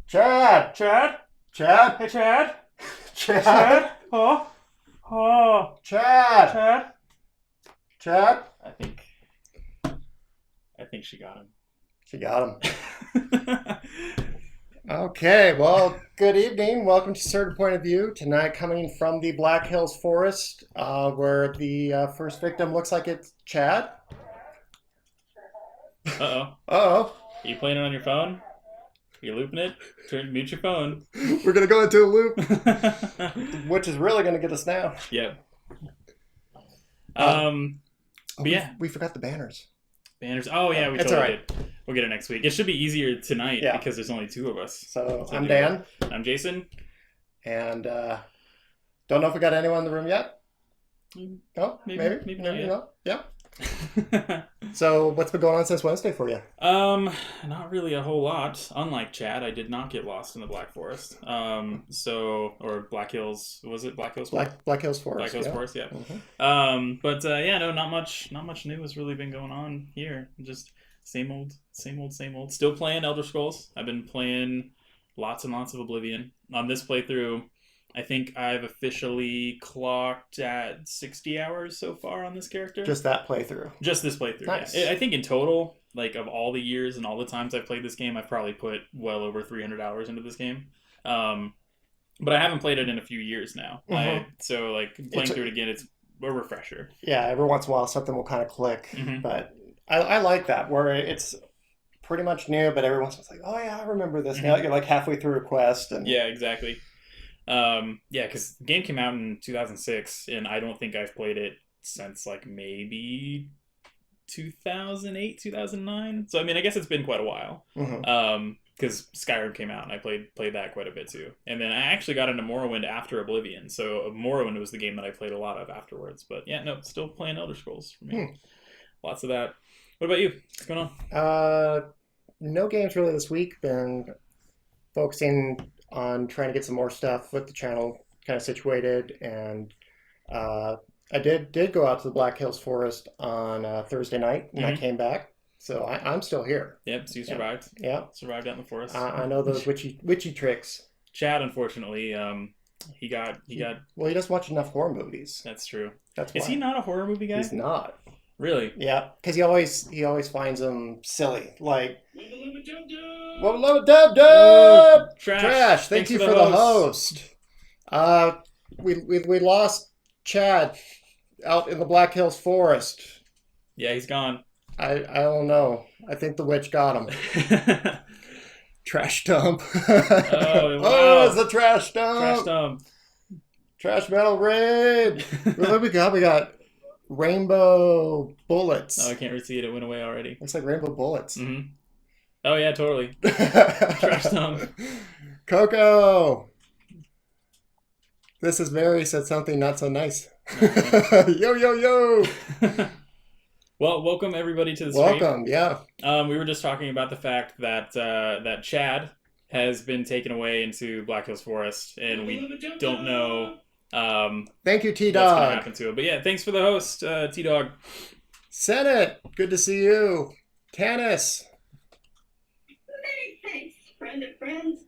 Chad! Chad? Chad! Hey, Chad? Chad! Chad? Oh? Oh. Chad! Chad? Chad! I think she got She got him. him. Okay, well, good evening. Welcome to Certain Point of View. Tonight, coming from the Black Hills Forest, where the first victim looks like it's Chad. Uh-oh. Uh-oh. Are you playing it on your phone? You're looping it? Mute your phone. We're going to go into a loop, which is really going to get us now. Yep. Oh, But yeah. we forgot the banners. Banners. Oh, yeah, we It's totally all right. did. We'll get it next week. It should be easier tonight because there's only two of us. So I'm Dan. I'm Jason. And don't know if we got anyone in the room yet. No? Maybe not yet. No? Yeah. So what's been going on since Wednesday for you? Not really a whole lot. Unlike Chad, I did not get lost in the Black Forest. Or Black Hills. Was it Black Hills Forest? Black Hills Forest. Black Hills Forest, yeah. Mm-hmm. But no, not much new has really been going on here. Just same old. Still playing Elder Scrolls. I've been playing lots and lots of Oblivion. On this playthrough, I think I've officially clocked at 60 hours so far on this character. Just that playthrough? Just this playthrough, nice. Yeah. I think in total, like of all the years and all the times I've played this game, I've probably put well over 300 hours into this game. But I haven't played it in a few years now. Mm-hmm. So like playing through it again, it's a refresher. Yeah, every once in a while something will kind of click. Mm-hmm. But I like that, where it's pretty much new, but every once in a while it's like, oh yeah, I remember this. Mm-hmm. Now you're like halfway through a quest. And... Yeah, exactly. Because the game came out in 2006, and I don't think I've played it since like maybe 2008, 2009. So I mean, I guess it's been quite a while. Mm-hmm. Because Skyrim came out, and I played that quite a bit too. And then I actually got into Morrowind after Oblivion, so Morrowind was the game that I played a lot of afterwards. But yeah, no, still playing Elder Scrolls for me. Lots of that. What about you? What's going on? No games really this week. Been focusing on trying to get some more stuff with the channel kind of situated, and I did go out to the Black Hills Forest on Thursday night, and I came back, so I'm still here. Yep, so you survived. Yeah, survived out in the forest. I know those witchy tricks. Chad, unfortunately, he got. Well, he doesn't watch enough horror movies. That's true. That's why. Is he not a horror movie guy? He's not. Really? Yeah, because he always finds them silly, like. Trash. Thank you for the host. We lost Chad out in the Black Hills Forest. Yeah, he's gone. I don't know. I think the witch got him. Trash dump. Oh, wow. Oh, it's a trash dump. Trash dump. Trash metal raid. What we got? We got rainbow bullets. Oh, I can't really see it. It went away already. Looks like rainbow bullets. Mm-hmm. Oh, yeah, totally. Trash dump. Coco. This is Mary said something not so nice. Yo. Well, welcome everybody to the stream. Welcome, yeah. We were just talking about the fact that that Chad has been taken away into Black Hills Forest, and we don't know thank you, T-Dog. what's going to happen to him. But yeah, thanks for the host, T-Dog. Senate, good to see you. Tanis. Many thanks, friend of friends.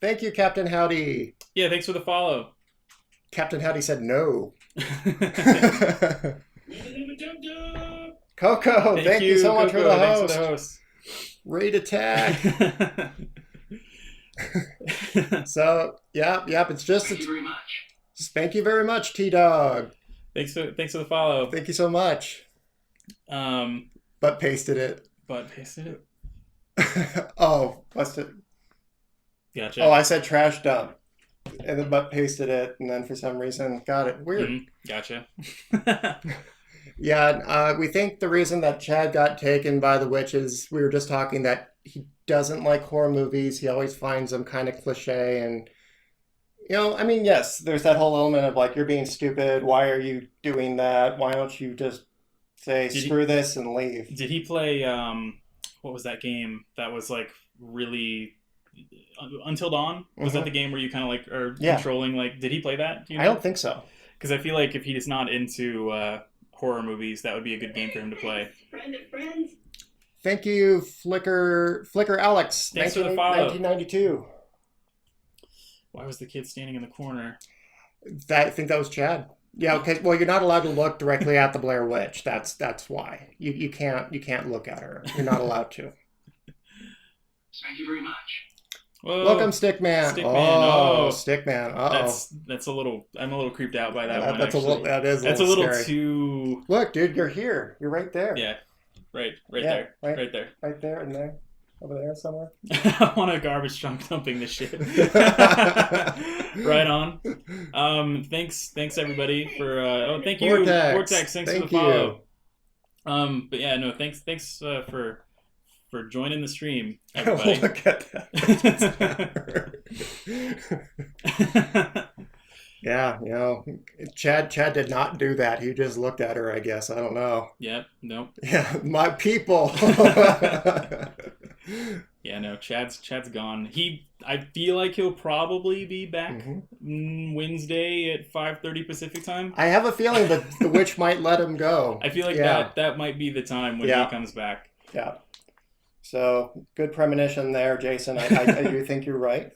Thank you, Captain Howdy. Yeah, thanks for the follow. Captain Howdy said no. Coco, thank you so much, Coco, for the host. Raid attack. So, yeah, it's just. Thank you very much. Thank you very much, T-Dog. Thanks for the follow. Thank you so much. But pasted it. Oh, must have. Gotcha. Oh, I said trash dump, and then but pasted it, and then for some reason got it weird. Mm-hmm. Gotcha. Yeah, we think the reason that Chad got taken by the witch is we were just talking that he doesn't like horror movies. He always finds them kind of cliche, and I mean, yes, there's that whole element of like, you're being stupid. Why are you doing that? Why don't you just say screw this and leave? Did he play? What was that game that was like really? Until Dawn? Was that the game where you kind of like are controlling? Like, did he play that? Do you know? I don't think so. Because I feel like if he's not into horror movies, that would be a good game for him to play. Friend of friends. Thank you, Flicker Alex. Thanks for the follow. 1992. Why was the kid standing in the corner? I think that was Chad. Yeah, okay. Well, you're not allowed to look directly at the Blair Witch. That's why. You can't look at her. You're not allowed to. Thank you very much. Whoa. Welcome, Stickman. Stickman. Oh, Stickman. Uh-oh. That's a little. I'm a little creeped out by that one. That's Actually. that is That's a little scary. too. Look, dude, you're here. You're right there. Yeah, right Yeah, there, right there. Right there and there. Over there somewhere. I want a garbage truck dumping this shit. Right on. Thanks everybody for. Thank you, Vortex. Thanks for the follow. But yeah, no, thanks for joining the stream, everybody. Look at that. Yeah, Chad did not do that. He just looked at her, I guess. I don't know. Yep. Nope. Yeah, my people. Yeah, no, Chad's gone. I feel like he'll probably be back Wednesday at 5:30 Pacific time. I have a feeling that the witch might let him go. I feel like that might be the time when he comes back. Yeah. So good premonition there, Jason. I do think you're right.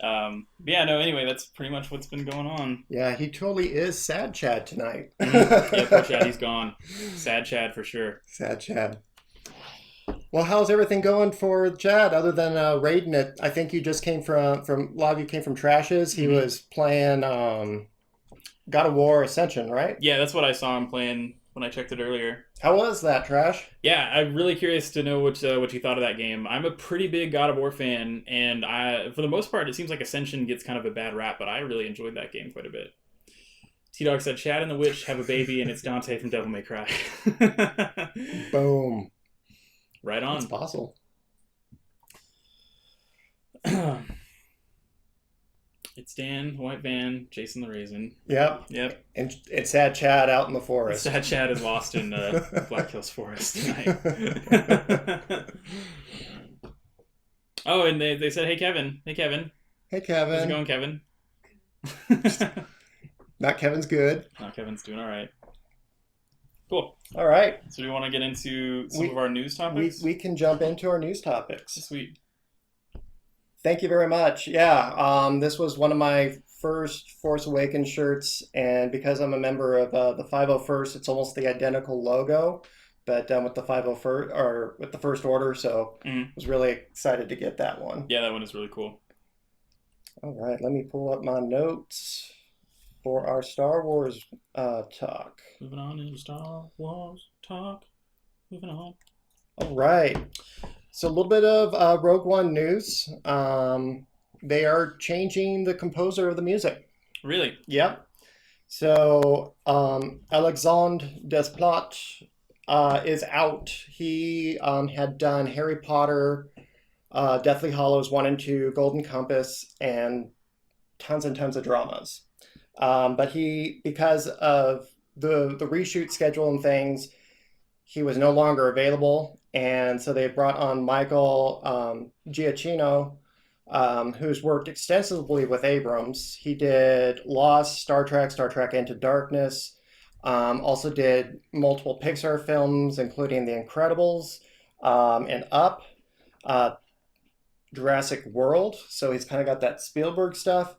Yeah, no, anyway, that's pretty much what's been going on. Yeah, he totally is sad Chad tonight. Yeah, poor Chad, he's gone. Sad Chad for sure. Sad Chad. Well, how's everything going for Chad other than raiding it? I think you just came from a lot of you came from Trashes. He was playing God of War Ascension, right? Yeah, that's what I saw him playing when I checked it earlier. How was that, Trash? Yeah, I'm really curious to know what you thought of that game. I'm a pretty big God of War fan, and for the most part, it seems like Ascension gets kind of a bad rap, but I really enjoyed that game quite a bit. T-Dog said, Chad and the Witch have a baby, and it's Dante from Devil May Cry. Boom. Right on. It's possible. It's Dan, White Van, Jason the Raisin. Yep. And it's sad Chad out in the forest. Sad Chad is lost in Black Hills Forest tonight. Oh, and they said, hey, Kevin. Hey, Kevin. Hey, Kevin. How's it going, Kevin? Not Kevin's good. No, Kevin's doing all right. Cool. All right. So do we want to get into some of our news topics? We can jump into our news topics. Sweet. Thank you very much. Yeah, this was one of my first Force Awakens shirts, and because I'm a member of the 501st, it's almost the identical logo, but with the 501st or with the First Order. So I was really excited to get that one. Yeah, that one is really cool. All right, let me pull up my notes for our Star Wars talk. Moving on into Star Wars talk. Moving on. All right. So a little bit of Rogue One news. They are changing the composer of the music. Really? Yep. So Alexandre Desplat is out. He had done Harry Potter, Deathly Hallows 1 and 2, Golden Compass, and tons of dramas. But because of the reshoot schedule and things, he was no longer available. And so they brought on Michael Giacchino, who's worked extensively with Abrams. He did Lost, Star Trek Into Darkness, also did multiple Pixar films, including The Incredibles and Up, Jurassic World. So he's kind of got that Spielberg stuff.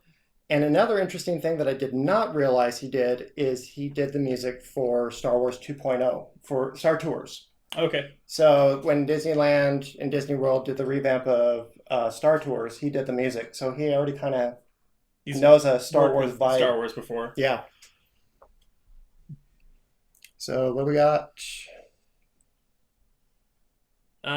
And another interesting thing that I did not realize he did is he did the music for Star Wars 2.0, for Star Tours. Okay. So when Disneyland and Disney World did the revamp of Star Tours, he did the music. So he already kind of knows a Star Wars vibe. Star Wars before. Yeah. So what we got? They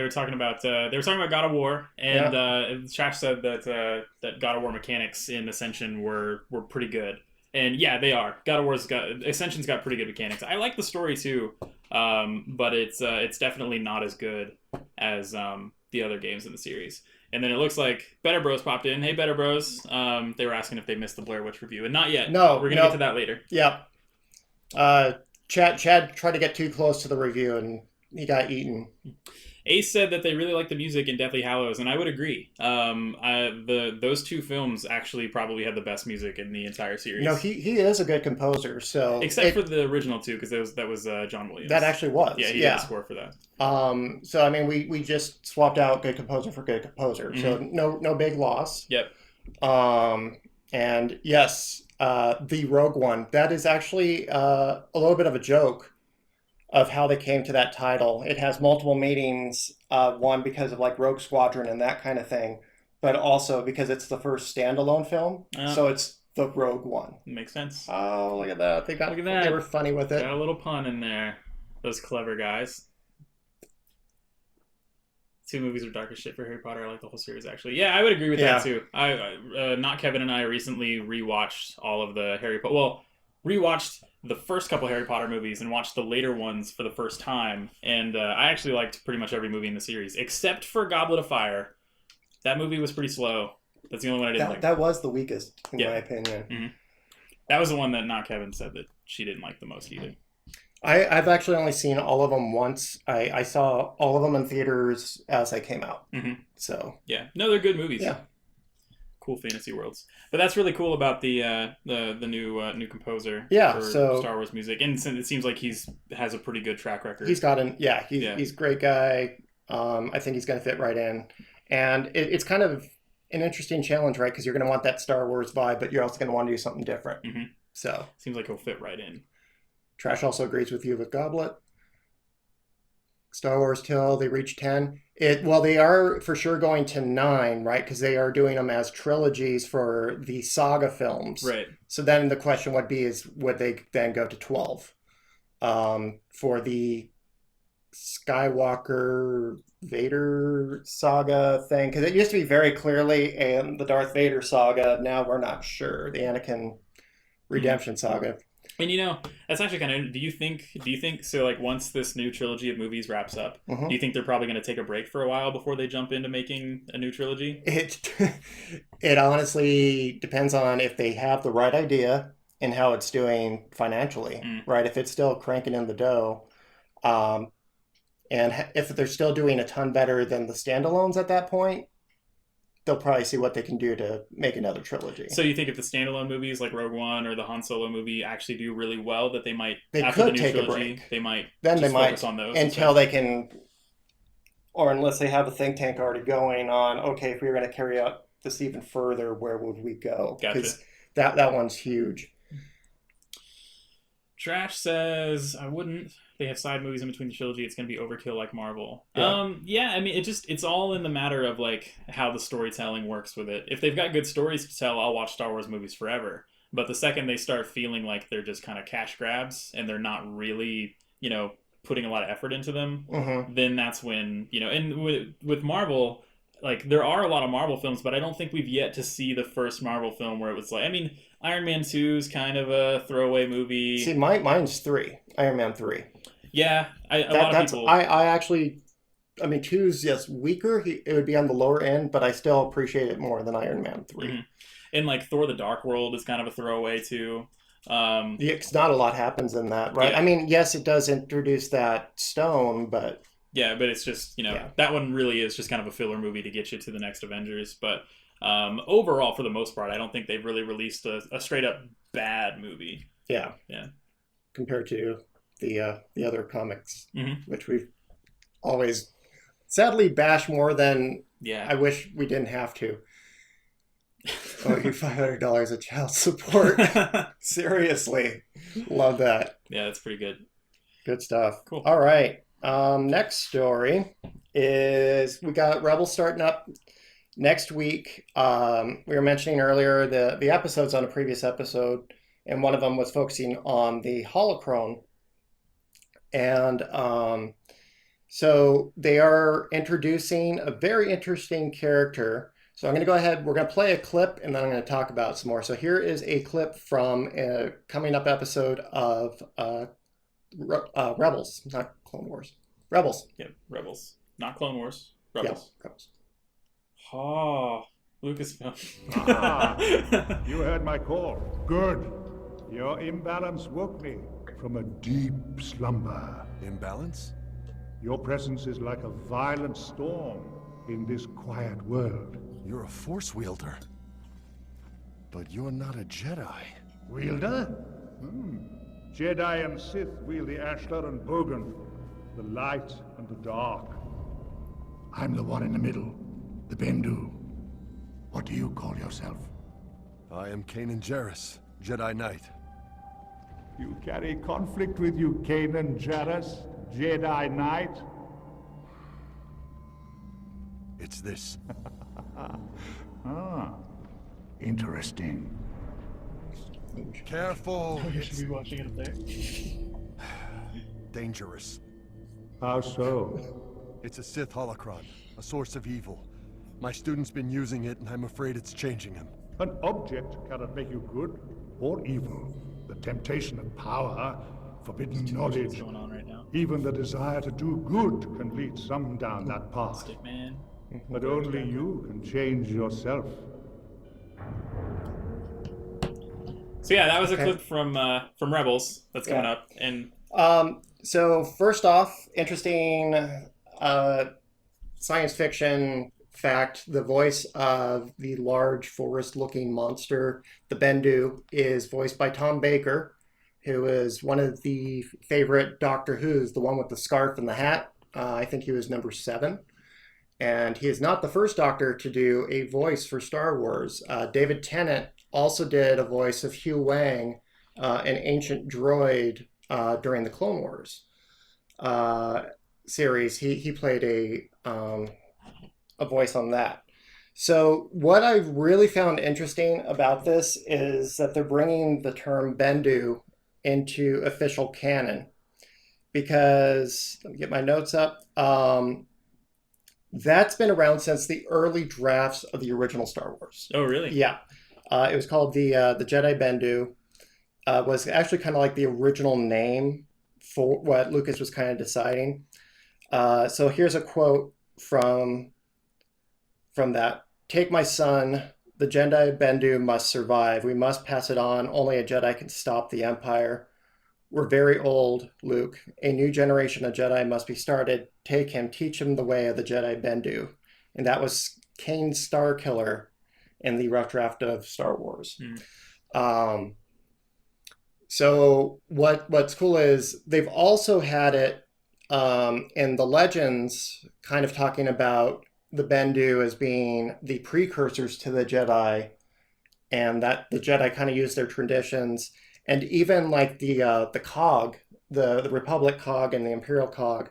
were talking about God of War, and Shash said that God of War mechanics in Ascension were pretty good. And yeah, they are. Ascension's got pretty good mechanics. I like the story too, but it's definitely not as good as the other games in the series. And then it looks like Better Bros popped in. Hey, Better Bros. They were asking if they missed the Blair Witch review, and not yet. No, we're gonna get to that later. Yeah. Chad tried to get too close to the review, and he got eaten. Ace said that they really like the music in Deathly Hallows, and I would agree. Those two films actually probably had the best music in the entire series. He is a good composer. So except for the original two, because that was John Williams. That actually was. Yeah, he did the score for that. So I mean, we just swapped out good composer for good composer. Mm-hmm. So no big loss. Yep. And yes, the Rogue One. That is actually a little bit of a joke of how they came to that title. It has multiple meanings. One because of like Rogue Squadron and that kind of thing, but also because it's the first standalone film, so it's the Rogue One. Makes sense. Oh, look at that! Look at that. They were funny with it. Got a little pun in there. Those clever guys. 2 movies are dark as shit for Harry Potter. I like the whole series, actually. Yeah, I would agree with that, too. Not Kevin and I recently rewatched all of the Harry Potter... Well, rewatched the first couple Harry Potter movies and watched the later ones for the first time. And I actually liked pretty much every movie in the series, except for Goblet of Fire. That movie was pretty slow. That's the only one I didn't like. That was the weakest, in my opinion. Mm-hmm. That was the one that Not Kevin said that she didn't like the most either. I've actually only seen all of them once. I saw all of them in theaters as they came out. Mm-hmm. So yeah, no, they're good movies. Yeah, cool fantasy worlds. But that's really cool about the new composer. Yeah, for so Star Wars music, and it seems like has a pretty good track record. He's got an he's a great guy. I think he's going to fit right in, and it's kind of an interesting challenge, right? Because you're going to want that Star Wars vibe, but you're also going to want to do something different. Mm-hmm. So seems like he'll fit right in. Trash also agrees with you with Goblet. Star Wars till they reach 10. They are for sure going to 9, right? Because they are doing them as trilogies for the saga films. Right. So then the question would be would they then go to 12 for the Skywalker Vader saga thing? Because it used to be very clearly the Darth Vader saga. Now we're not sure. The Anakin redemption saga. And that's actually kind of. Do you think so? Like once this new trilogy of movies wraps up, Mm-hmm. do you think they're probably going to take a break for a while before they jump into making a new trilogy? It honestly depends on if they have the right idea and how it's doing financially, right? If it's still cranking in the dough, and if they're still doing a ton better than the standalones at that point, they'll probably see what they can do to make another trilogy. So you think if the standalone movies like Rogue One or the Han Solo movie actually do really well, that they might after the new take trilogy, a break. They might focus on those until they can, or unless they have a think tank already going on. Okay, if we were going to carry out this even further, where would we go? Because that one's huge. Trash says I wouldn't. They have side movies in between the trilogy. It's going to be overkill like Marvel. Yeah. I mean, it's all in the matter of like how the storytelling works with it. If they've got good stories to tell, I'll watch Star Wars movies forever. But the second they start feeling like they're just kind of cash grabs and they're not really, putting a lot of effort into them, then that's when, and with Marvel, like there are a lot of Marvel films, but I don't think we've yet to see the first Marvel film where it was like, I mean, Iron Man 2 is kind of a throwaway movie. See, mine's 3. Iron Man 3. Yeah, a lot of people. I actually, 2's just weaker. It would be on the lower end, but I still appreciate it more than Iron Man 3. Mm-hmm. And like Thor: The Dark World is kind of a throwaway too. It's not a lot happens in that, right? Yeah. Yes, it does introduce that stone, but yeah, but it's just that one really is just kind of a filler movie to get you to the next Avengers. But overall, for the most part, I don't think they've really released a straight up bad movie. Yeah, yeah. Compared to the other comics, which we've always sadly bashed more than I wish we didn't have to. Oh, you $500 of child support. Seriously. Love that. Yeah, that's pretty good. Good stuff. Cool. All right. Next story is we got Rebels starting up next week. We were mentioning earlier the episodes on a previous episode, and one of them was focusing on the holocron. And so they are introducing a very interesting character. So I'm going to go ahead. We're going to play a clip, and then I'm going to talk about some more. So here is a clip from a coming up episode of Rebels, not Clone Wars. Rebels. Yeah, Rebels. Not Clone Wars. Rebels. Yeah, Rebels. Oh, Lucasfilm. You heard my call. Good. Your imbalance woke me from a deep slumber. Imbalance? Your presence is like a violent storm in this quiet world. You're a Force wielder. But you're not a Jedi. Wielder? Jedi and Sith wield the Ashtar and Bogan, the light and the dark. I'm the one in the middle, the Bendu. What do you call yourself? I am Kanan Jarrus, Jedi Knight. You carry conflict with you, Kanan Jarrus, Jedi Knight? It's this. Ah, interesting. Careful. You should It's be watching it up there. dangerous. How so? It's a Sith holocron, a source of evil. My student's been using it, and I'm afraid it's changing him. An object cannot make you good or evil. The temptation of power, forbidden What's knowledge, going on right now? even the desire to do good can lead some down that path. Stick man. But only you can change yourself. So yeah, that was a Okay. clip from Rebels that's coming Yeah. up, and So first off, interesting science fiction fact: the voice of the large forest-looking monster, the Bendu, is voiced by Tom Baker, who is one of the favorite Doctor Who's, the one with the scarf and the hat. I think he was number 7. And he is not the first Doctor to do a voice for Star Wars. David Tennant also did a voice of Hugh Wang, an ancient droid during the Clone Wars series. He played a voice on that. So what I really found interesting about this is that they're bringing the term Bendu into official canon, because let me get my notes up. That's been around since the early drafts of the original Star Wars. oh really? Yeah, it was called the Jedi Bendu. Was actually kind of like the original name for what Lucas was kind of deciding. So here's a quote from that. "Take my son. The Jedi Bendu must survive. We must pass it on. Only a Jedi can stop the Empire. We're very old, Luke. A new generation of Jedi must be started. Take him, teach him the way of the Jedi Bendu." And that was Kane Starkiller in the rough draft of Star Wars. So what's cool is they've also had it in the Legends, kind of talking about the Bendu as being the precursors to the Jedi, and that the Jedi kind of use their traditions. And even like the cog, the Republic cog and the Imperial cog,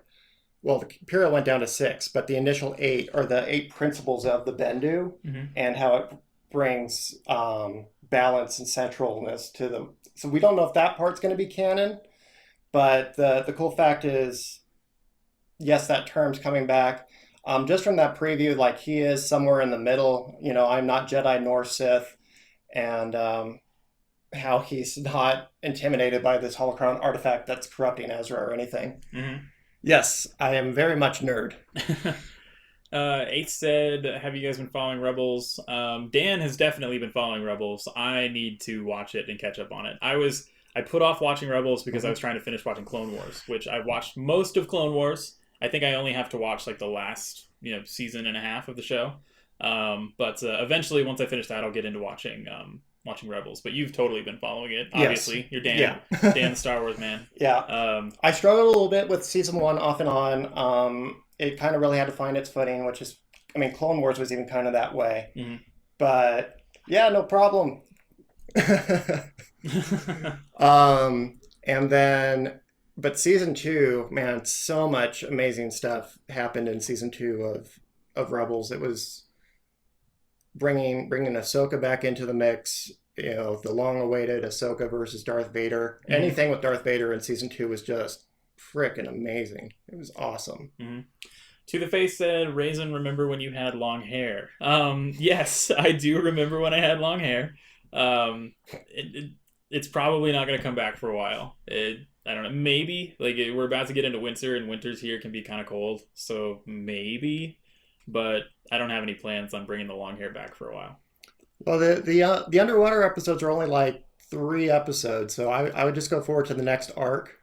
well, the Imperial went down to 6, but the initial 8 are the 8 principles of the Bendu, and how it brings balance and centralness to them. So we don't know if that part's going to be canon, but the cool fact is, yes, that term's coming back. Just from that preview, like he is somewhere in the middle. You know, I'm not Jedi nor Sith, and how he's not intimidated by this holocron artifact that's corrupting Ezra or anything. Yes, I am very much nerd. Eighth said, have you guys been following Rebels? Dan has definitely been following Rebels. I need to watch it and catch up on it. I put off watching Rebels because I was trying to finish watching Clone Wars, which I watched most of Clone Wars. I think I only have to watch like the last season and a half of the show. But eventually, once I finish that, I'll get into watching Rebels. But you've totally been following it, obviously. You're Dan. Yeah. Dan the Star Wars man. Yeah. I struggled a little bit with season 1 off and on. It kind of really had to find its footing, which is, I mean, Clone Wars was even kind of that way. But yeah, no problem. And then, but season 2, man, so much amazing stuff happened in season 2 of Rebels. It was bringing Ahsoka back into the mix. The long-awaited Ahsoka versus Darth Vader. Anything with Darth Vader in season 2 was just freaking amazing. It was awesome. To the Face said, Raisin, remember when you had long hair? Yes, I do remember when I had long hair. It's probably not going to come back for a while. I don't know. Maybe. We're about to get into winter, and winters here can be kind of cold. So maybe. But I don't have any plans on bringing the long hair back for a while. Well, the underwater episodes are only like 3 episodes, so I would just go forward to the next arc.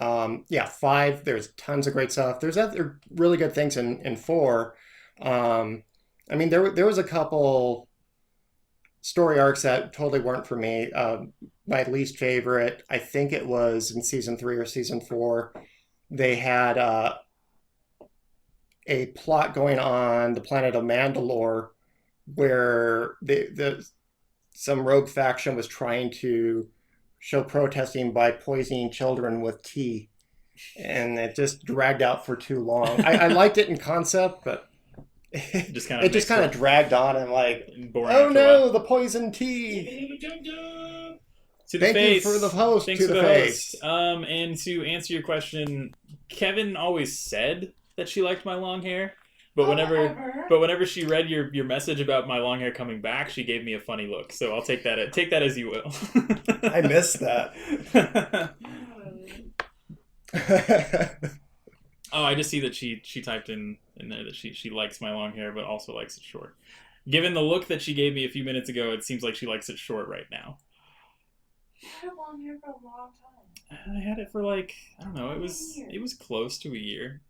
5, there's tons of great stuff. There's other really good things in 4. I mean, there was a couple story arcs that totally weren't for me. My least favorite, I think it was in season 3 or season 4. They had a plot going on the planet of Mandalore where some rogue faction was trying to show protesting by poisoning children with tea, and it just dragged out for too long. I liked it in concept, but Just kind it of just kind of dragged on and like, boring oh after a while. no, the poison tea. To the Thank face. you for the host. Thanks to for the face. host. And to answer your question, Kevin always said that she liked my long hair, but whenever she read your message about my long hair coming back, she gave me a funny look. So I'll take that as you will. I missed that. Oh, I just see that she typed in there that she likes my long hair, but also likes it short. Given the look that she gave me a few minutes ago, it seems like she likes it short right now. You had long hair for a long time. I had it for like, I don't know, it was close to a year.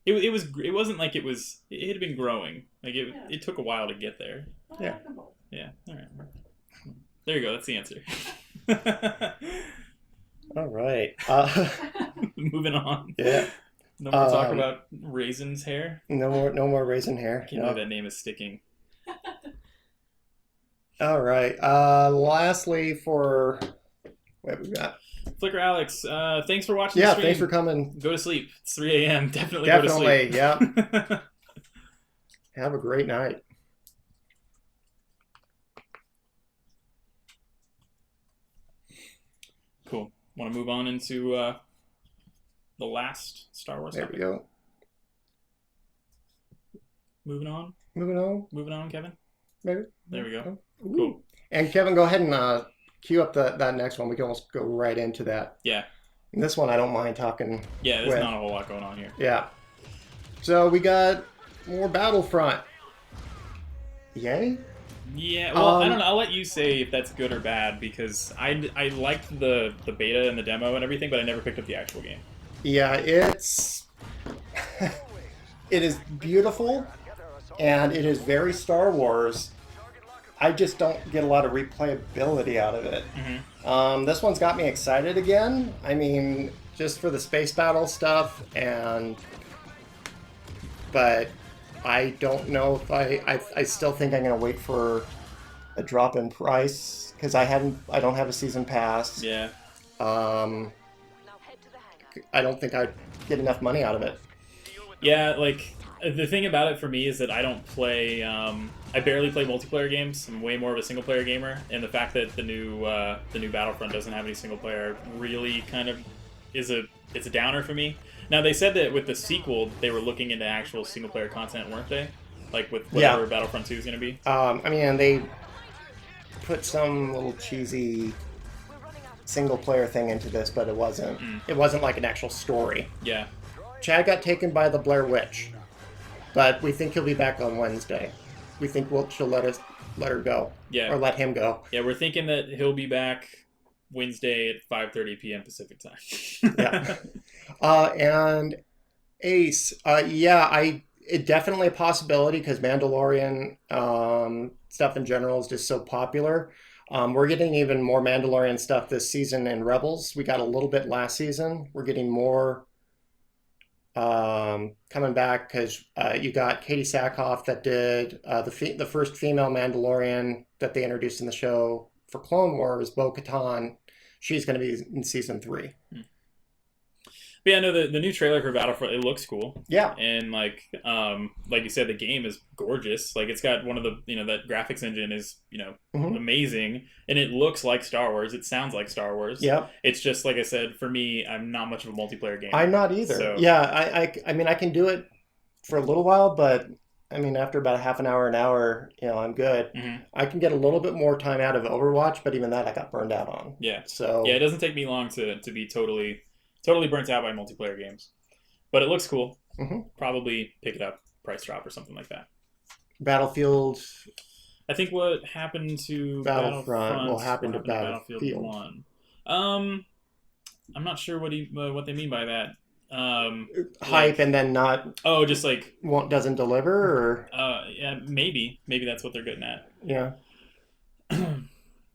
It wasn't like it had been growing. Like it took a while to get there. Yeah. Yeah. All right. There you go. That's the answer. All right. Moving on. Yeah. No more talk about Raisin's hair. No more raisin hair. I can't believe that name is sticking. All right. Lastly, for what we got? Flicker Alex, thanks for watching. Yeah, the stream. thanks for coming. Go to sleep. It's 3 a.m. Definitely Definitely. go to Yeah. sleep. Have a great night. Cool. Want to move on into the last Star Wars There topic? we go. Moving on. Moving on, Kevin. maybe. There we go. Ooh. Cool. And Kevin, go ahead and cue up that next one. We can almost go right into that. Yeah. And this one, I don't mind talking. Yeah, there's with. not a whole lot going on here. Yeah. So we got more Battlefront. Yay? Yeah, well, I don't know. I'll let you say if that's good or bad because I liked the beta and the demo and everything, but I never picked up the actual game. Yeah, it is beautiful, and it is very Star Wars. I just don't get a lot of replayability out of it. Mm-hmm. This one's got me excited again. I mean, just for the space battle stuff, but I don't know if I still think I'm gonna wait for a drop in price because I don't have a season pass. Yeah. I don't think I'd get enough money out of it. Yeah, like the thing about it for me is that I don't play. I barely play multiplayer games. I'm way more of a single player gamer, and the fact that the new Battlefront doesn't have any single player really kind of it's a downer for me. Now they said that with the sequel they were looking into actual single player content, weren't they? Like with whatever Battlefront 2 is going to be. I mean, they put some little cheesy single player thing into this, but it wasn't. It wasn't like an actual story. Yeah. Chad got taken by the Blair Witch, but we think he'll be back on Wednesday. We think she'll let her go. Yeah. Or let him go. Yeah, we're thinking that he'll be back Wednesday at 5:30 p.m. Pacific time. Yeah. And Ace, it definitely a possibility because Mandalorian stuff in general is just so popular. We're getting even more Mandalorian stuff this season in Rebels. We got a little bit last season. We're getting more coming back because you got Katie Sackhoff that did the first female Mandalorian that they introduced in the show for Clone Wars, Bo-Katan. She's going to be in season 3. But yeah, no, the new trailer for Battlefront, it looks cool. Yeah. And like you said, the game is gorgeous. Like it's got one of the, that graphics engine is, amazing. And it looks like Star Wars. It sounds like Star Wars. Yeah. It's just, like I said, for me, I'm not much of a multiplayer gamer. I'm not either. So. Yeah, I mean, I can do it for a little while, but I mean, after about a half an hour, I'm good. Mm-hmm. I can get a little bit more time out of Overwatch, but even that I got burned out on. Yeah. So yeah, it doesn't take me long to be totally burnt out by multiplayer games. But it looks cool. Mm-hmm. Probably pick it up, price drop or something like that. Battlefield. I think what happened to Battlefront will happen to Battlefield 1. I'm not sure what they mean by that. Hype and then not. Oh, just like doesn't deliver, or yeah, maybe that's what they're getting at. Yeah.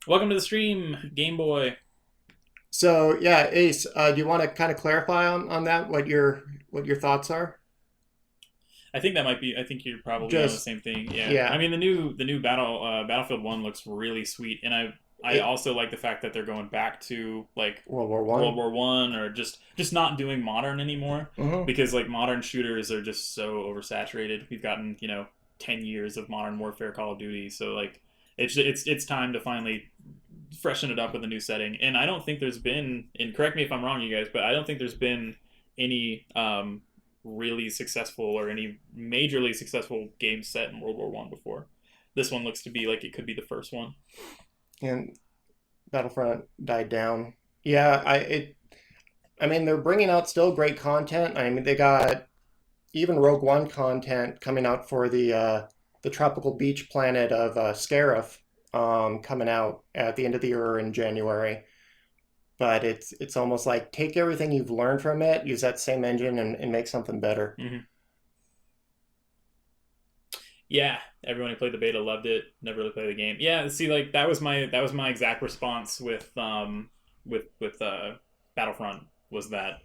Welcome to the stream, Game Boy. So yeah, Ace, do you want to kind of clarify on that? What your thoughts are? I think that might be. I think you're probably on the Just same thing. Yeah. yeah. I mean, the new Battlefield 1 looks really sweet, and I also like the fact that they're going back to like World War One. World War One, or just not doing modern anymore, Mhm. because like modern shooters are just so oversaturated. We've gotten 10 years of modern warfare, Call of Duty, so like it's time to finally freshen it up with a new setting. And I don't think there's been, and correct me if I'm wrong, you guys, but I don't think there's been any really successful or any majorly successful game set in World War One before. This one looks to be like it could be the first one. And Battlefront died down. Yeah, I mean, they're bringing out still great content. I mean, they got even Rogue One content coming out for the tropical beach planet of Scarif, coming out at the end of the year in January. But it's almost like take everything you've learned from it, use that same engine, and make something better. Mm-hmm. Yeah, everyone who played the beta loved it. Never really played the game. Yeah, see, like that was my exact response with Battlefront, was that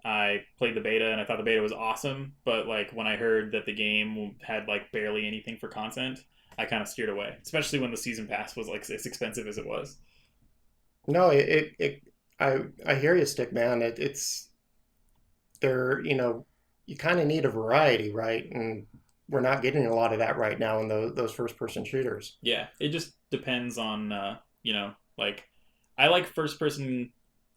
I played the beta and I thought the beta was awesome, but like when I heard that the game had like barely anything for content, I kind of steered away, especially when the season pass was like as expensive as it was. No, I hear you, Stick Man. It's there. You kind of need a variety, right? And we're not getting a lot of that right now in those first person shooters. Yeah, it just depends on like I like first person.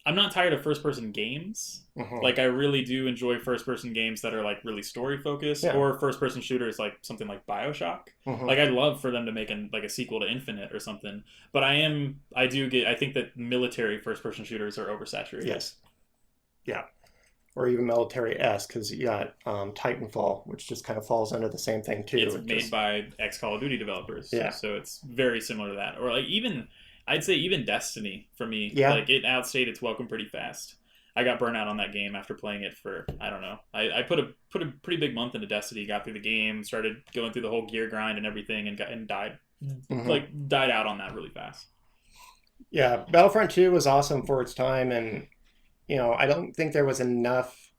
I'm not tired of first person games. Mhm. Like I really do enjoy first person games that are like really story focused, Yeah. or first person shooters like something like BioShock. Mhm. Like I'd love for them to make a sequel to Infinite or something. But I think that military first person shooters are oversaturated. Yes. Yeah. Or even military-esque, because you got Titanfall, which just kind of falls under the same thing too. It's It made just- by ex Call of Duty developers. Yeah. So it's very similar to that. Or like I'd say even Destiny for me. Yeah. Like it outstayed its welcome pretty fast. I got burnt out on that game after playing it for, I don't know. I put a pretty big month into Destiny, got through the game, started going through the whole gear grind and everything, and died. Mhm. Like died out on that really fast. Yeah, Battlefront 2 was awesome for its time, and I don't think there was enough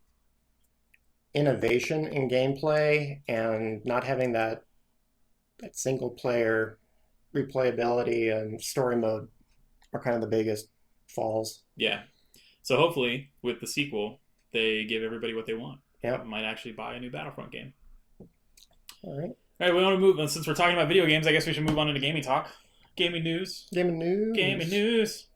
innovation in gameplay, and not having that single player replayability and story mode are kind of the biggest falls. Yeah. So hopefully with the sequel, they give everybody what they want. Yeah. Might actually buy a new Battlefront game. All right. All right, we want to move. Since we're talking about video games, I guess we should move on into gaming talk. Gaming news. Gaming news. Gaming news.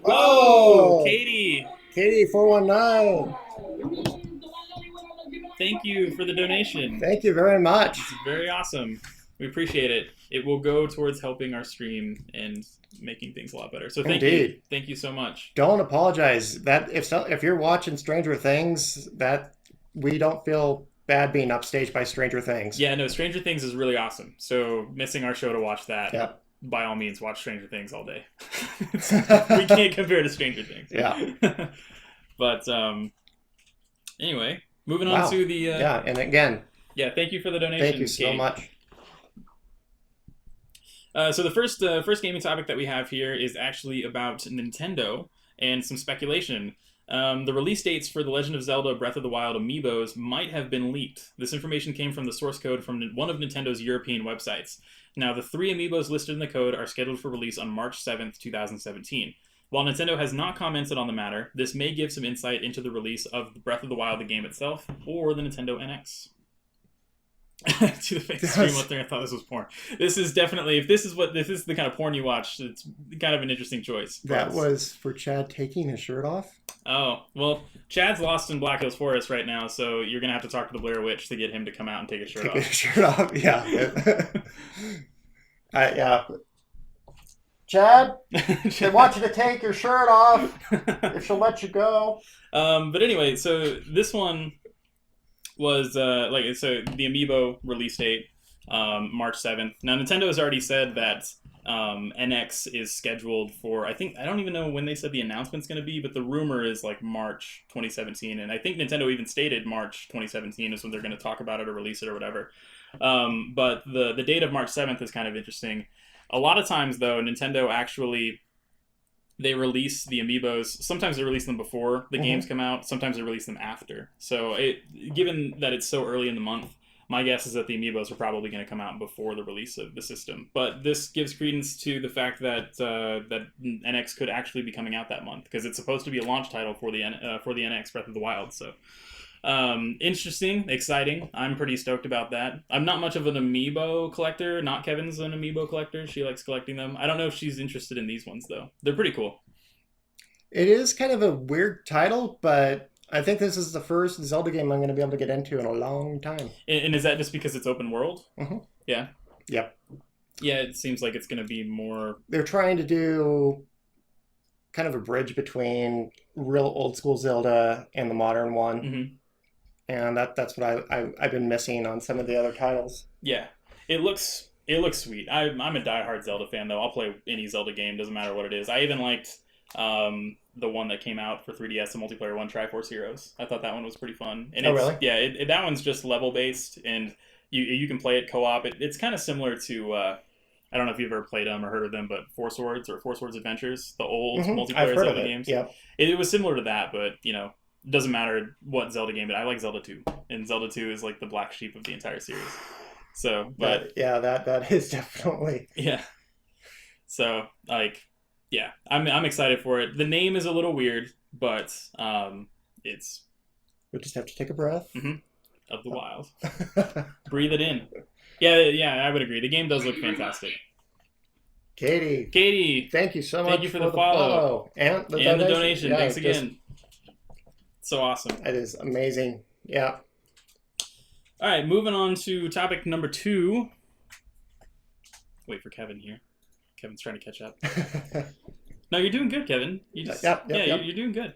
Oh, Katie, Katie 419. thank you for the donation. Thank you very much. It's very awesome. We appreciate it. It will go towards helping our stream and making things a lot better. So thank you. Indeed. Thank you so much. Don't apologize. That if you're watching Stranger Things, that we don't feel bad being upstaged by Stranger Things. Yeah, no, Stranger Things is really awesome. So missing our show to watch that, Yeah. by all means, watch Stranger Things all day. We can't compare to Stranger Things. Yeah. But anyway, moving Wow. on to the Yeah, and again, yeah. Thank you for the donation. thank you so Katie. much. So the first gaming topic that we have here is actually about Nintendo and some speculation. The release dates for The Legend of Zelda Breath of the Wild amiibos might have been leaked. This information came from the source code from one of Nintendo's European websites. Now, the 3 amiibos listed in the code are scheduled for release on March 7th, 2017. While Nintendo has not commented on the matter, this may give some insight into the release of Breath of the Wild, the game itself, or the Nintendo NX. To the face stream up there, I thought this was porn. This is definitely, if this is the kind of porn you watch, it's kind of an interesting choice. That was for Chad taking his shirt off. Oh, well, Chad's lost in Black Hills Forest right now, so you're going to have to talk to the Blair Witch to get him to come out and take his shirt Take off. his shirt off. Yeah. Yeah. Chad, they want you to take your shirt off if she'll let you go. But anyway, so this one was the amiibo release date, March 7th. Now, Nintendo has already said that NX is scheduled for, I don't even know when they said the announcement's going to be, but the rumor is like March 2017. And I think Nintendo even stated March 2017 is when they're going to talk about it or release it or whatever. But the date of March 7th is kind of interesting. A lot of times, though, Nintendo actually they release the amiibos. Sometimes they release them before the games come out. Sometimes they release them after. So, given that it's so early in the month, my guess is that the amiibos are probably going to come out before the release of the system. But this gives credence to the fact that that NX could actually be coming out that month, because it's supposed to be a launch title for the NX Breath of the Wild. So, interesting, exciting. I'm pretty stoked about that. I'm not much of an amiibo collector. Not Kevin's an amiibo collector. She likes collecting them. I don't know if she's interested in these ones though. They're pretty cool. It is kind of a weird title, but I think this is the first Zelda game I'm going to be able to get into in a long time. And is that just because it's open world? Yeah. Yep. Yeah, it seems like it's going to be more. They're trying to do kind of a bridge between real old school Zelda and the modern one. And that's what I've been missing on some of the other titles. Yeah, it looks sweet. I'm a diehard Zelda fan though. I'll play any Zelda game, doesn't matter what it is. I even liked the one that came out for 3DS, the multiplayer one, Triforce Heroes. I thought that one was pretty fun. And really? Yeah, that one's just level based, and you can play it co-op. It's kind of similar to I don't know if you've ever played them or heard of them, but Four Swords Adventures, the old multiplayer Zelda games. Yep. It was similar to that, but it doesn't matter what Zelda game, but I like Zelda 2. And Zelda 2 is like the black sheep of the entire series. So, but that is definitely. Yeah. So, like, yeah, I'm excited for it. The name is a little weird, but it's We just have to take a breath. of the wild. Breathe it in. Yeah, I would agree. The game does look fantastic. Katie, thank you so much. Thank you for the follow. And the donation. Yeah, Thanks again. So awesome. That is amazing. Yeah. All right, moving on to topic number 2. Wait for Kevin here. Kevin's trying to catch up. No, you're doing good, Kevin. Yep. You're doing good.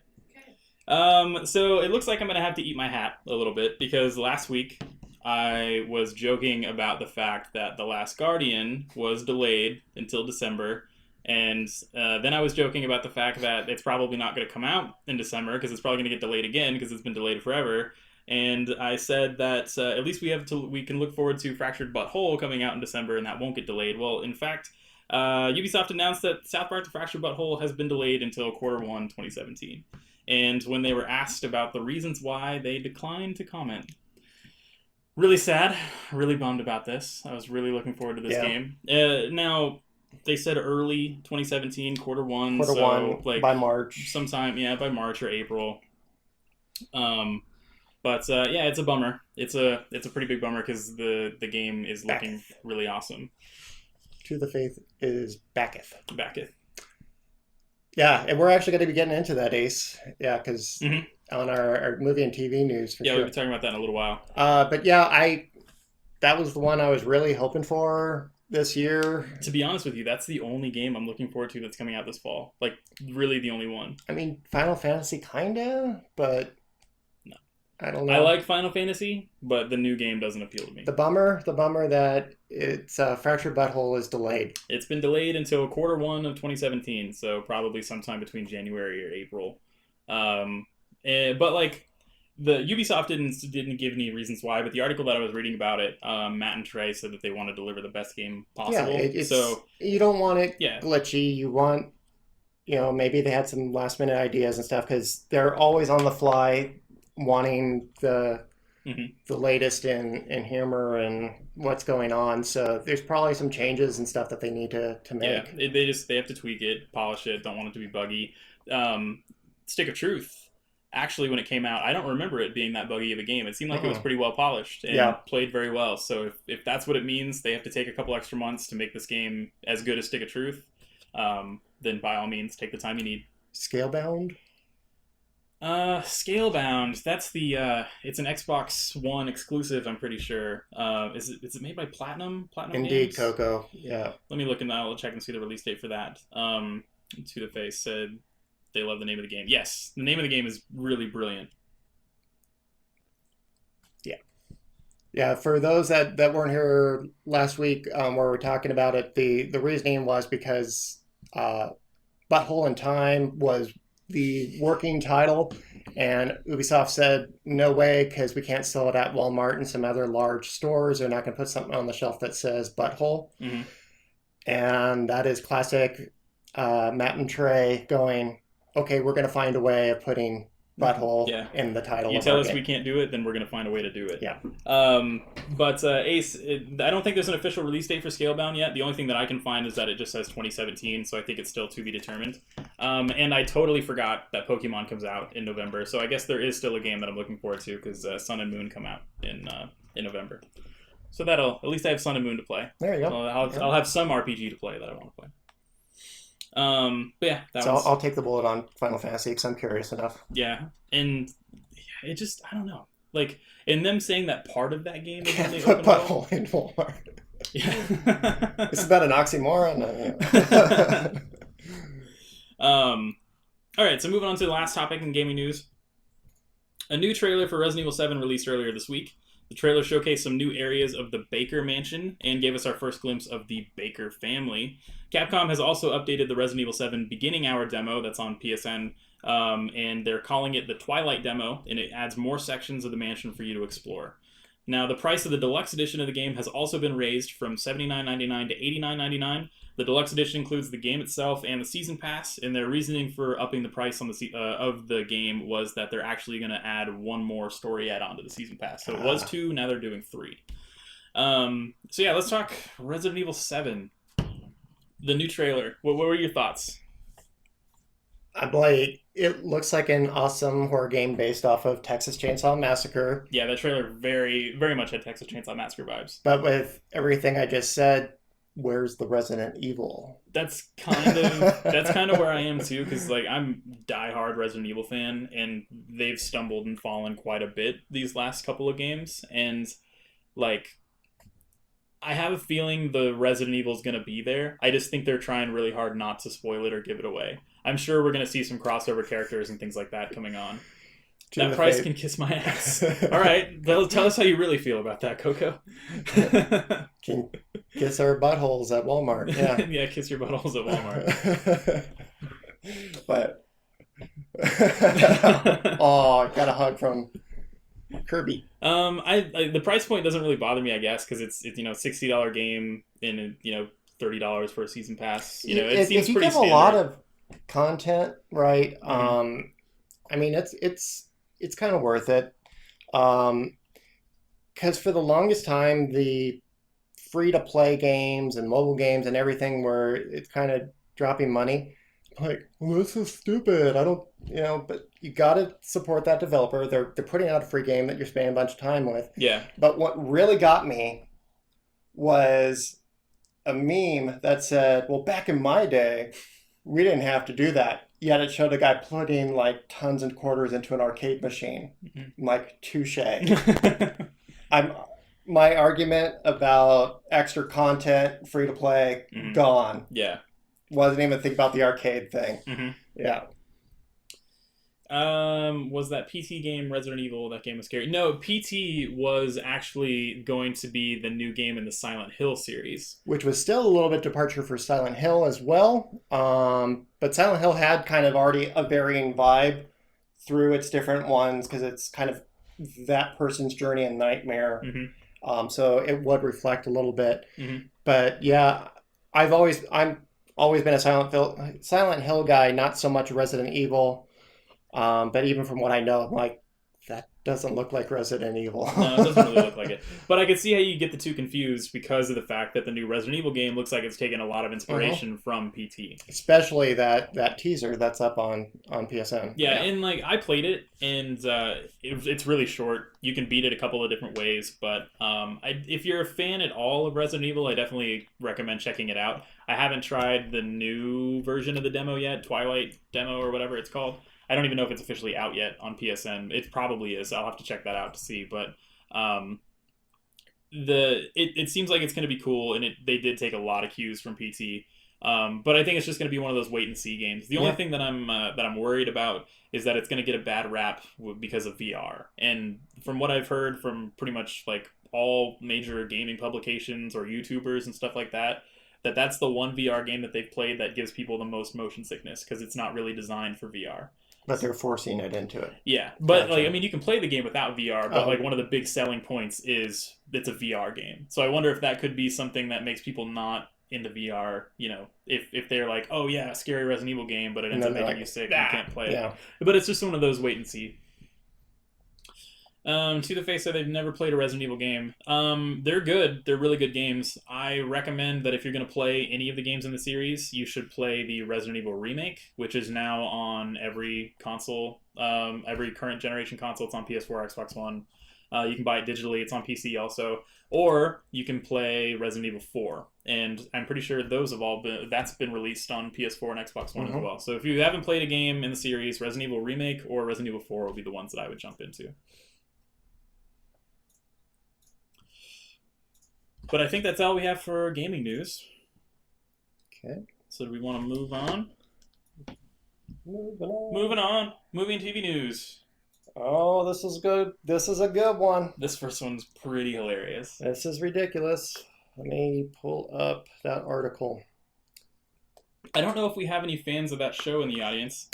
So it looks like I'm going to have to eat my hat a little bit, because last week I was joking about the fact that The Last Guardian was delayed until December. And then I was joking about the fact that it's probably not going to come out in December, because it's probably going to get delayed again, because it's been delayed forever. And I said that at least we can look forward to Fractured But Whole coming out in December, and that won't get delayed. Well, in fact, Ubisoft announced that South Park: The Fractured But Whole has been delayed until Q1 2017. And when they were asked about the reasons why, they declined to comment. Really sad. Really bummed about this. I was really looking forward to this game. Now, they said early 2017, Q1. So, like, by March. Sometime, by March or April. But it's a bummer. It's a pretty big bummer, because the game is looking really awesome. To the Faith is Backeth. Yeah, and we're actually going to be getting into that, Ace. Yeah, because on our movie and TV news, for sure. We'll be talking about that in a little while. But yeah, that was the one I was really hoping for this year. To be honest with you, that's the only game I'm looking forward to that's coming out this fall. Like, really the only one. I mean, Final Fantasy kinda, but no. I don't know. I like Final Fantasy, but the new game doesn't appeal to me. The bummer that it's Fractured But Whole is delayed. It's been delayed until Q1 of 2017, so probably sometime between January or April. But like, the Ubisoft didn't give any reasons why, but the article that I was reading about it, Matt and Trey said that they want to deliver the best game possible. Yeah, so you don't want it glitchy. You want, maybe they had some last minute ideas and stuff, because they're always on the fly, wanting the latest in humor and what's going on. So there's probably some changes and stuff that they need to make. Yeah, they have to tweak it, polish it. Don't want it to be buggy. Stick of Truth. Actually, when it came out, I don't remember it being that buggy of a game. It seemed like it was pretty well polished and played very well. So if that's what it means, they have to take a couple extra months to make this game as good as Stick of Truth, then by all means, take the time you need. Scalebound? Scalebound. That's it's an Xbox One exclusive, I'm pretty sure. Is it made by Platinum? Indeed, Games? Coco. Yeah. Let me look, and I'll check and see the release date for that. To the Face said they love the name of the game. Yes, the name of the game is really brilliant. Yeah, for those that weren't here last week, where we're talking about it, the reasoning was because Butthole in Time was the working title, and Ubisoft said, no way, because we can't sell it at Walmart and some other large stores. They're not going to put something on the shelf that says Butthole. And that is classic Matt and Trey going, okay, we're going to find a way of putting butthole Yeah. in the title You of tell our us game. we can't do it, then we're going to find a way to do it. Yeah. But Ace, I don't think there's an official release date for Scalebound yet. The only thing that I can find is that it just says 2017, so I think it's still to be determined. And I totally forgot that Pokemon comes out in November, so I guess there is still a game that I'm looking forward to because Sun and Moon come out in November. So that'll, at least I have Sun and Moon to play. There you go. So I'll have some RPG to play that I want to play. But yeah, that So was, I'll take the bullet on Final Fantasy because I'm curious enough. yeah, and it just, I don't know. Like, and them saying that part of that game is Can't really put open world. butthole in Walmart. Yeah. It's about an oxymoron. All right, so moving on to the last topic in gaming news. A new trailer for Resident Evil 7 released earlier this week. The trailer showcased some new areas of the Baker Mansion and gave us our first glimpse of the Baker family. Capcom has also updated the Resident Evil 7 beginning hour demo that's on PSN, and they're calling it the Twilight Demo, and it adds more sections of the mansion for you to explore. Now, the price of the deluxe edition of the game has also been raised from $79.99 to $89.99. The deluxe edition includes the game itself and the season pass, and their reasoning for upping the price on of the game was that they're actually going to add one more story add-on to the season pass. So it was 2, now they're doing 3. So yeah, let's talk Resident Evil 7. The new trailer. What were your thoughts? Blake, it looks like an awesome horror game based off of Texas Chainsaw Massacre. Yeah, that trailer very, very much had Texas Chainsaw Massacre vibes. But with everything I just said, where's the Resident Evil? That's kind of where I am too, because like I'm diehard Resident Evil fan, and they've stumbled and fallen quite a bit these last couple of games, and like I have a feeling the Resident Evil is going to be there. I just think they're trying really hard not to spoil it or give it away. I'm sure we're going to see some crossover characters and things like that coming on. That price can kiss my ass. All right, tell us how you really feel about that, Coco. Can kiss our buttholes at Walmart. Yeah. Yeah, kiss your buttholes at Walmart. But oh, I got a hug from Kirby. The price point doesn't really bother me, I guess, because it's $60 game and $30 for a season pass. It seems if you pretty give standard. a lot of content, right? Mhm. I mean, it's kind of worth it. Because for the longest time, the free-to-play games and mobile games and everything were it's kind of dropping money. Like, well, this is stupid. I don't, but you got to support that developer. They're putting out a free game that you're spending a bunch of time with. Yeah. But what really got me was a meme that said, well, back in my day, we didn't have to do that. Yet it showed a guy putting like tons and quarters into an arcade machine. Mhm. I'm like, touche. My argument about extra content, free to play, Mhm. gone. Yeah. Wasn't even thinking about the arcade thing. Mm-hmm. Yeah. Was that PT game Resident Evil? That game was scary. No, PT was actually going to be the new game in the Silent Hill series. Which was still a little bit departure for Silent Hill as well. But Silent Hill had kind of already a varying vibe through its different ones because it's kind of that person's journey and nightmare. Mm-hmm. So it would reflect a little bit. Mm-hmm. But yeah, I'm always been a Silent Hill guy, not so much Resident Evil. But even from what I know, I'm like, that doesn't look like Resident Evil. No, it doesn't really look like it. But I could see how you get the two confused because of the fact that the new Resident Evil game looks like it's taken a lot of inspiration from PT. Especially that teaser that's up on PSN. Yeah, and like I played it, and it's really short. You can beat it a couple of different ways, but if you're a fan at all of Resident Evil, I definitely recommend checking it out. I haven't tried the new version of the demo yet, Twilight demo or whatever it's called. I don't even know if it's officially out yet on PSN. It probably is. I'll have to check that out to see. But it seems like it's going to be cool, and they did take a lot of cues from PT. But I think it's just going to be one of those wait and see games. The only thing that I'm worried about is that it's going to get a bad rap because of VR. And from what I've heard from pretty much like all major gaming publications or YouTubers and stuff like that, that's the one VR game that they've played that gives people the most motion sickness because it's not really designed for VR. But they're forcing it into it. Yeah, but Gotcha. like I mean, you can play the game without VR, but like one of the big selling points is it's a VR game. So I wonder if that could be something that makes people not into VR, if they're like, oh yeah, a scary Resident Evil game, but it And ends up then they're making like, you sick and "Ah," you can't play it. yeah. But it's just one of those wait and see. To the Face said they've never played a Resident Evil game. They're good. They're really good games. I recommend that if you're going to play any of the games in the series, you should play the Resident Evil remake, which is now on every console, every current generation console. It's on PS4, Xbox One. You can buy it digitally. It's on PC also. Or you can play Resident Evil 4. And I'm pretty sure that's been released on PS4 and Xbox One as well. So if you haven't played a game in the series, Resident Evil Remake or Resident Evil 4 will be the ones that I would jump into. But I think that's all we have for gaming news. Okay. So do we want to move on? Moving on. Moving on. Movie and TV news. Oh, this is good. This is a good one. This first one's pretty hilarious. This is ridiculous. Let me pull up that article. I don't know if we have any fans of that show in the audience.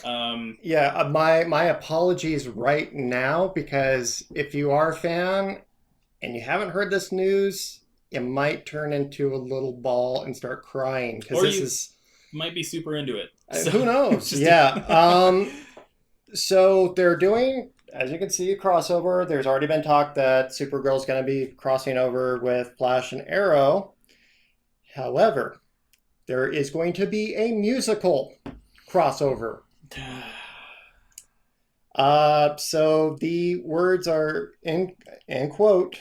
Yeah, my apologies right now, because if you are a fan and you haven't heard this news, you might turn into a little ball and start crying, because this is might be super into it. who knows? Yeah. So they're doing, as you can see, a crossover. There's already been talk that Supergirl's going to be crossing over with Flash and Arrow. However, there is going to be a musical crossover. So the words are in quote,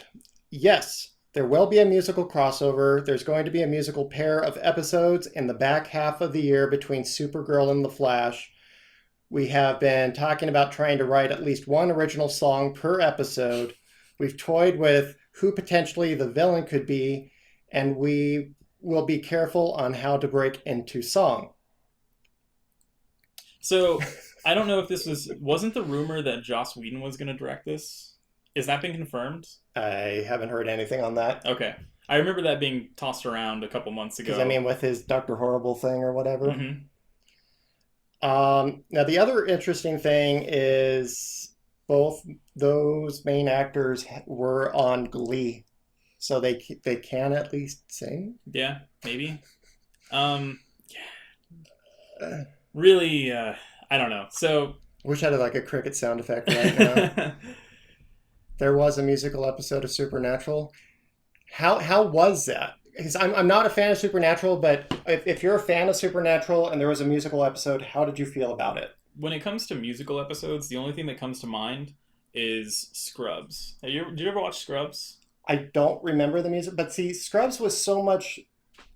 yes, there will be a musical crossover. There's going to be a musical pair of episodes in the back half of the year between Supergirl and The Flash. We have been talking about trying to write at least one original song per episode. We've toyed with who potentially the villain could be, and we will be careful on how to break into song. So, I don't know if wasn't the rumor that Joss Whedon was going to direct this? Is that been confirmed? I haven't heard anything on that. Okay. I remember that being tossed around a couple months ago. Because, I mean, with his Dr. Horrible thing or whatever. Mm-hmm. Now, the other interesting thing is both those main actors were on Glee. So they can at least sing. Yeah, maybe. Really, I don't know. So... Wish I had like a cricket sound effect right now. There was a musical episode of Supernatural. How was that? Because I'm not a fan of Supernatural, but if you're a fan of Supernatural and there was a musical episode, how did you feel about it? When it comes to musical episodes, the only thing that comes to mind is Scrubs. Did you ever watch Scrubs? I don't remember the music, but see, Scrubs was so much,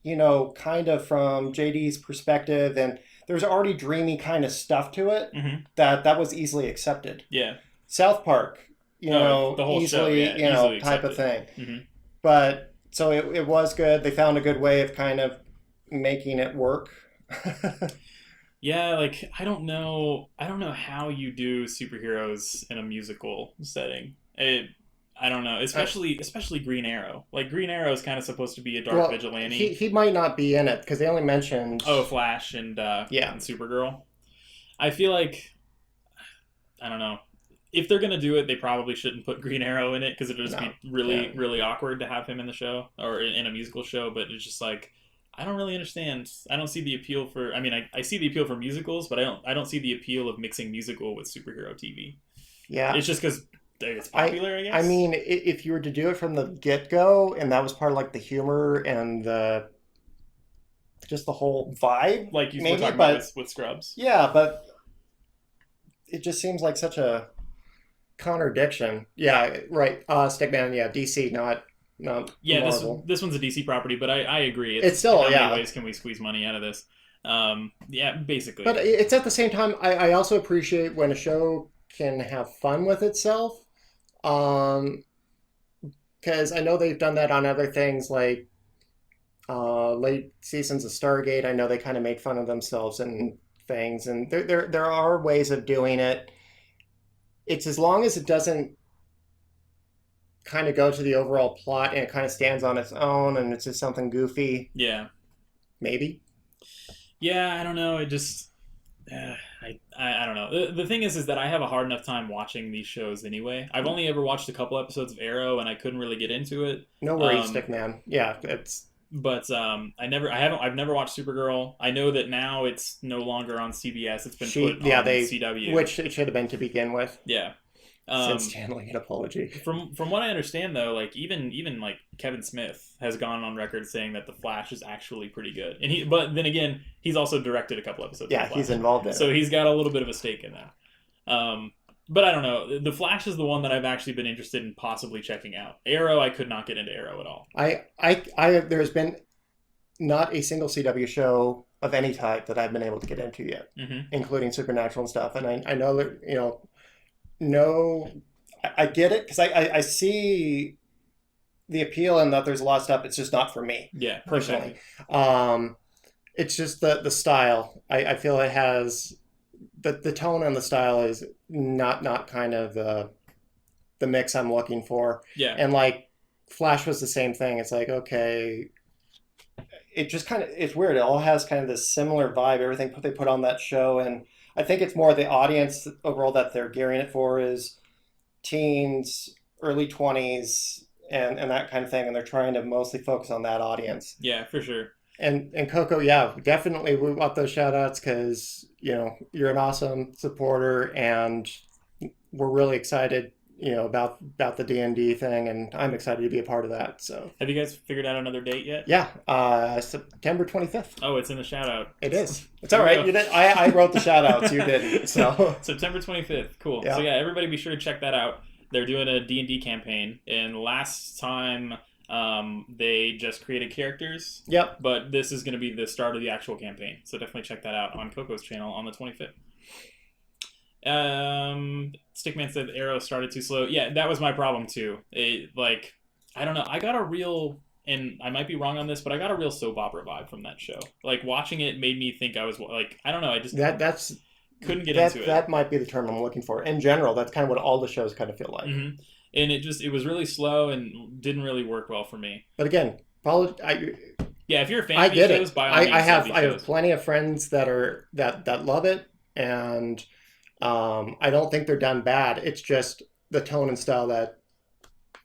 kind of from JD's perspective, and there's already dreamy kind of stuff to it that was easily accepted. Yeah. South Park, the whole easily, show, easily type accepted. of thing. Mm-hmm. But so it was good. They found a good way of kind of making it work. Yeah, like I don't know how you do superheroes in a musical setting. I don't know, especially Green Arrow. Like Green Arrow is kind of supposed to be a dark vigilante. He might not be in it because they only mentioned Flash and and Supergirl. I feel like I don't know. If they're gonna do it, they probably shouldn't put Green Arrow in it because it would just be really awkward to have him in the show or in a musical show. But it's just like I don't really understand. I don't see the appeal for. I mean, I see the appeal for musicals, but I don't see the appeal of mixing musical with superhero TV. Yeah, it's just because it's popular. I guess. I mean, if you were to do it from the get-go, and that was part of like the humor and just the whole vibe, like you were talking about with Scrubs. Yeah, but it just seems like such a contradiction. Yeah, right. Stickman, yeah, DC, not yeah, Marvel. this one's a DC property, but I agree. It's still, how many ways can we squeeze money out of this? Yeah, basically. But it's at the same time, I also appreciate when a show can have fun with itself. Because I know they've done that on other things like late seasons of Stargate. I know they kind of make fun of themselves and things, and there are ways of doing it. It's as long as it doesn't kind of go to the overall plot and it kind of stands on its own and it's just something goofy. Yeah. Maybe. Yeah, I don't know. It just... I don't know. The thing is that I have a hard enough time watching these shows anyway. I've only ever watched a couple episodes of Arrow and I couldn't really get into it. No worries, Stickman. Yeah, it's... I've never watched Supergirl. I know that now it's no longer on CBS. It's been put Yeah, on CW. which it should have been to begin with. Yeah. Since channeling an apology. From what I understand though, like even like Kevin Smith has gone on record saying that the Flash is actually pretty good, and but then again he's also directed a couple episodes. Yeah, of the Flash, he's involved in it. so he's got a little bit of a stake in that. But I don't know. The Flash is the one that I've actually been interested in possibly checking out. Arrow, I could not get into Arrow at all. There's been not a single CW show of any type that I've been able to get into yet, including Supernatural and stuff. And I know that no, I get it because I see the appeal in that there's a lot of stuff. It's just not for me. Yeah, personally. Exactly. It's just the style. I feel it has the tone and the style is not kind of the mix I'm looking for. Yeah. And like Flash was the same thing. It's like, okay, it just kind of, it's weird. It all has kind of this similar vibe. Everything they put on that show. And I think it's more the audience overall that they're gearing it for is teens, early 20s, and that kind of thing. And they're trying to mostly focus on that audience. Yeah, for sure. And Coco, yeah, definitely we want those shout outs because, you're an awesome supporter and we're really excited, about the D&D thing, and I'm excited to be a part of that. So, have you guys figured out another date yet? Yeah, September 25th. Oh, it's in the shout out. It is. It's all right. You did. I wrote the shout outs. You didn't. So September 25th. Cool. Yeah. So yeah, everybody be sure to check that out. They're doing a D&D campaign, and last time they just created characters. Yep. But this is going to be the start of the actual campaign. So definitely check that out on Coco's channel on the 25th. Stickman said Arrow started too slow. Yeah, that was my problem too. I don't know. I got a real, and I might be wrong on this, but I got a real soap opera vibe from that show. Like watching it made me think I was like, I don't know. I just couldn't get into it. That might be the term I'm looking for. In general, that's kind of what all the shows kind of feel like. Mm-hmm. And it was really slow and didn't really work well for me. But again, yeah, if you're a fan I of these get shows, it. by all means, I have shows. plenty of friends that love it, and I don't think they're done bad. It's just the tone and style that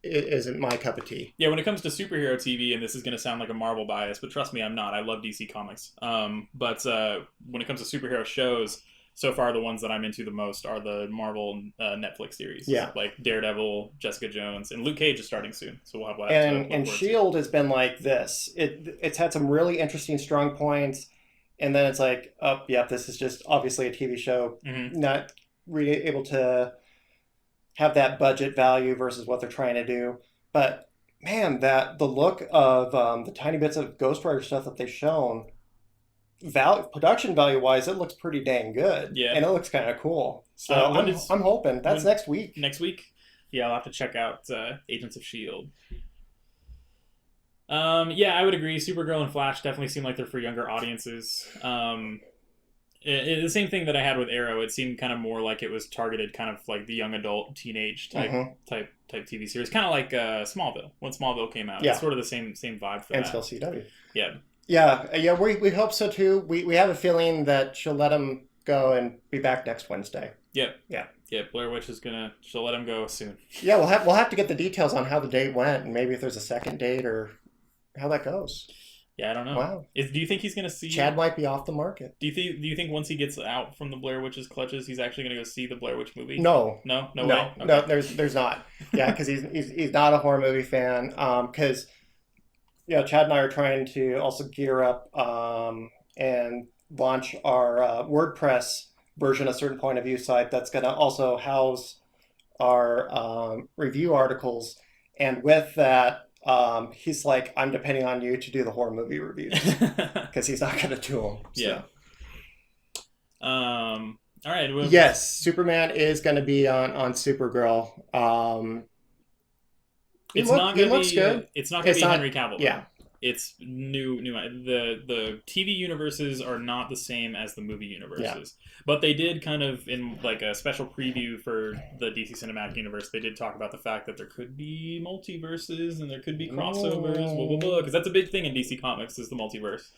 isn't my cup of tea. Yeah, when it comes to superhero TV, and this is going to sound like a Marvel bias, but trust me, I'm not. I love DC Comics. But when it comes to superhero shows, so far the ones that I'm into the most are the Marvel Netflix series. Yeah. Like Daredevil, Jessica Jones, and Luke Cage is starting soon, so we'll have that. And S.H.I.E.L.D. has been like this. It's had some really interesting strong points, and then it's like, oh, yeah, this is just obviously a TV show, not really able to have that budget value versus what they're trying to do. But man, the look of the tiny bits of Ghost Rider stuff that they've shown, production value wise, it looks pretty dang good. Yeah, and it looks kind of cool. So I'm hoping that's next week. Next week, yeah, I'll have to check out Agents of S.H.I.E.L.D. Yeah, I would agree. Supergirl and Flash definitely seem like they're for younger audiences. The same thing that I had with Arrow. It seemed kind of more like it was targeted, kind of like the young adult, teenage type TV series, kind of like Smallville. When Smallville came out, it's sort of the same vibe for and that. still CW. Yeah. We hope so too. We have a feeling that she'll let him go and be back next Wednesday. Yep. Yeah. Blair Witch she'll let him go soon. Yeah, we'll have to get the details on how the date went, and maybe if there's a second date or how that goes. Yeah, I don't know. Wow. Do you think he's going to see... Chad might be off the market. Do you think once he gets out from the Blair Witch's clutches, he's actually going to go see the Blair Witch movie? No. No way? Okay. No, there's not. Yeah, because he's not a horror movie fan. Because, Chad and I are trying to also gear up and launch our WordPress version, a certain point of view site that's going to also house our review articles. And with that, he's like, I'm depending on you to do the horror movie reviews because he's not going to do them. So. Yeah. All right. Well, yes, Superman is going to be on Supergirl. He looks good. It's not going to be Henry Cavill. Yeah. It's new. The TV universes are not the same as the movie universes, but they did kind of, in like a special preview for the DC Cinematic Universe, they did talk about the fact that there could be multiverses and there could be crossovers, because that's a big thing in DC Comics is the multiverse.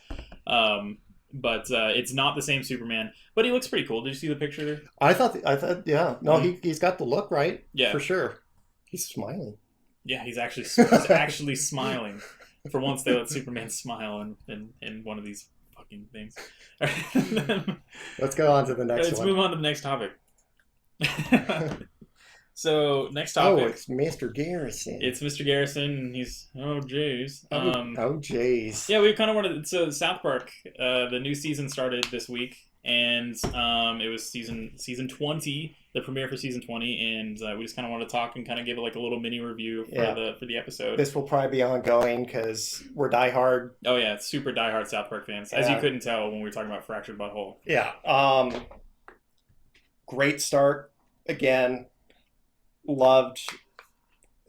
But it's not the same Superman, but he looks pretty cool. Did you see the picture? I thought, yeah. No, he's got the look right. Yeah, for sure. He's smiling. Yeah, he's actually smiling. For once, they let Superman smile in one of these fucking things. Let's go on to the next Let's one. move on to the next topic. So, next Oh, topic. it's Mr. Garrison. It's Mr. Garrison, and he's jeez. Oh, jeez. Yeah, we kind of wanted. So South Park, the new season started this week, and it was season 20, the premiere for season 20, and we just kind of wanted to talk and kind of give it like a little mini review for the episode. This will probably be ongoing because we're diehard. Oh yeah, super diehard South Park fans, as Yeah. you couldn't tell when we were talking about Fractured Butthole. Yeah. Great start again. Loved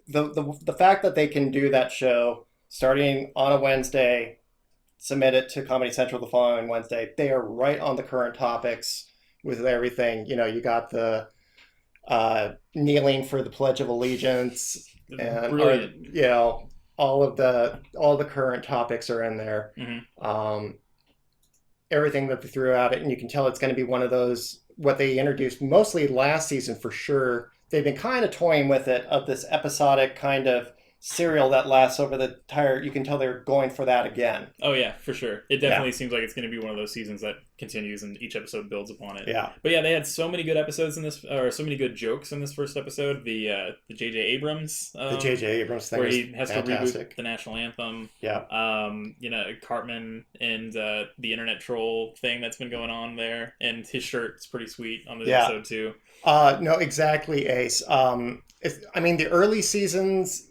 the fact that they can do that show starting on a Wednesday, submit it to Comedy Central the following Wednesday. They are right on the current topics with everything. You know, you got the kneeling for the Pledge of Allegiance, and Brilliant. you know, all the current topics are in there. Mm-hmm. Everything that they threw at it, and you can tell it's going to be one of those what they introduced mostly last season for sure. They've been kind of toying with it, of this episodic kind of serial that lasts over the entire. You can tell they're going for that again. Oh yeah, for sure. It definitely seems like it's going to be one of those seasons that continues and each episode builds upon it. Yeah. But yeah, they had so many good episodes in this, or so many good jokes in this first episode. The J.J. Abrams, The J.J. Abrams thing where was he has fantastic. to reboot the national anthem. Yeah. You know, Cartman and the internet troll thing that's been going on there, and his shirt's pretty sweet on the episode too. No, exactly, Ace. I mean, the early seasons,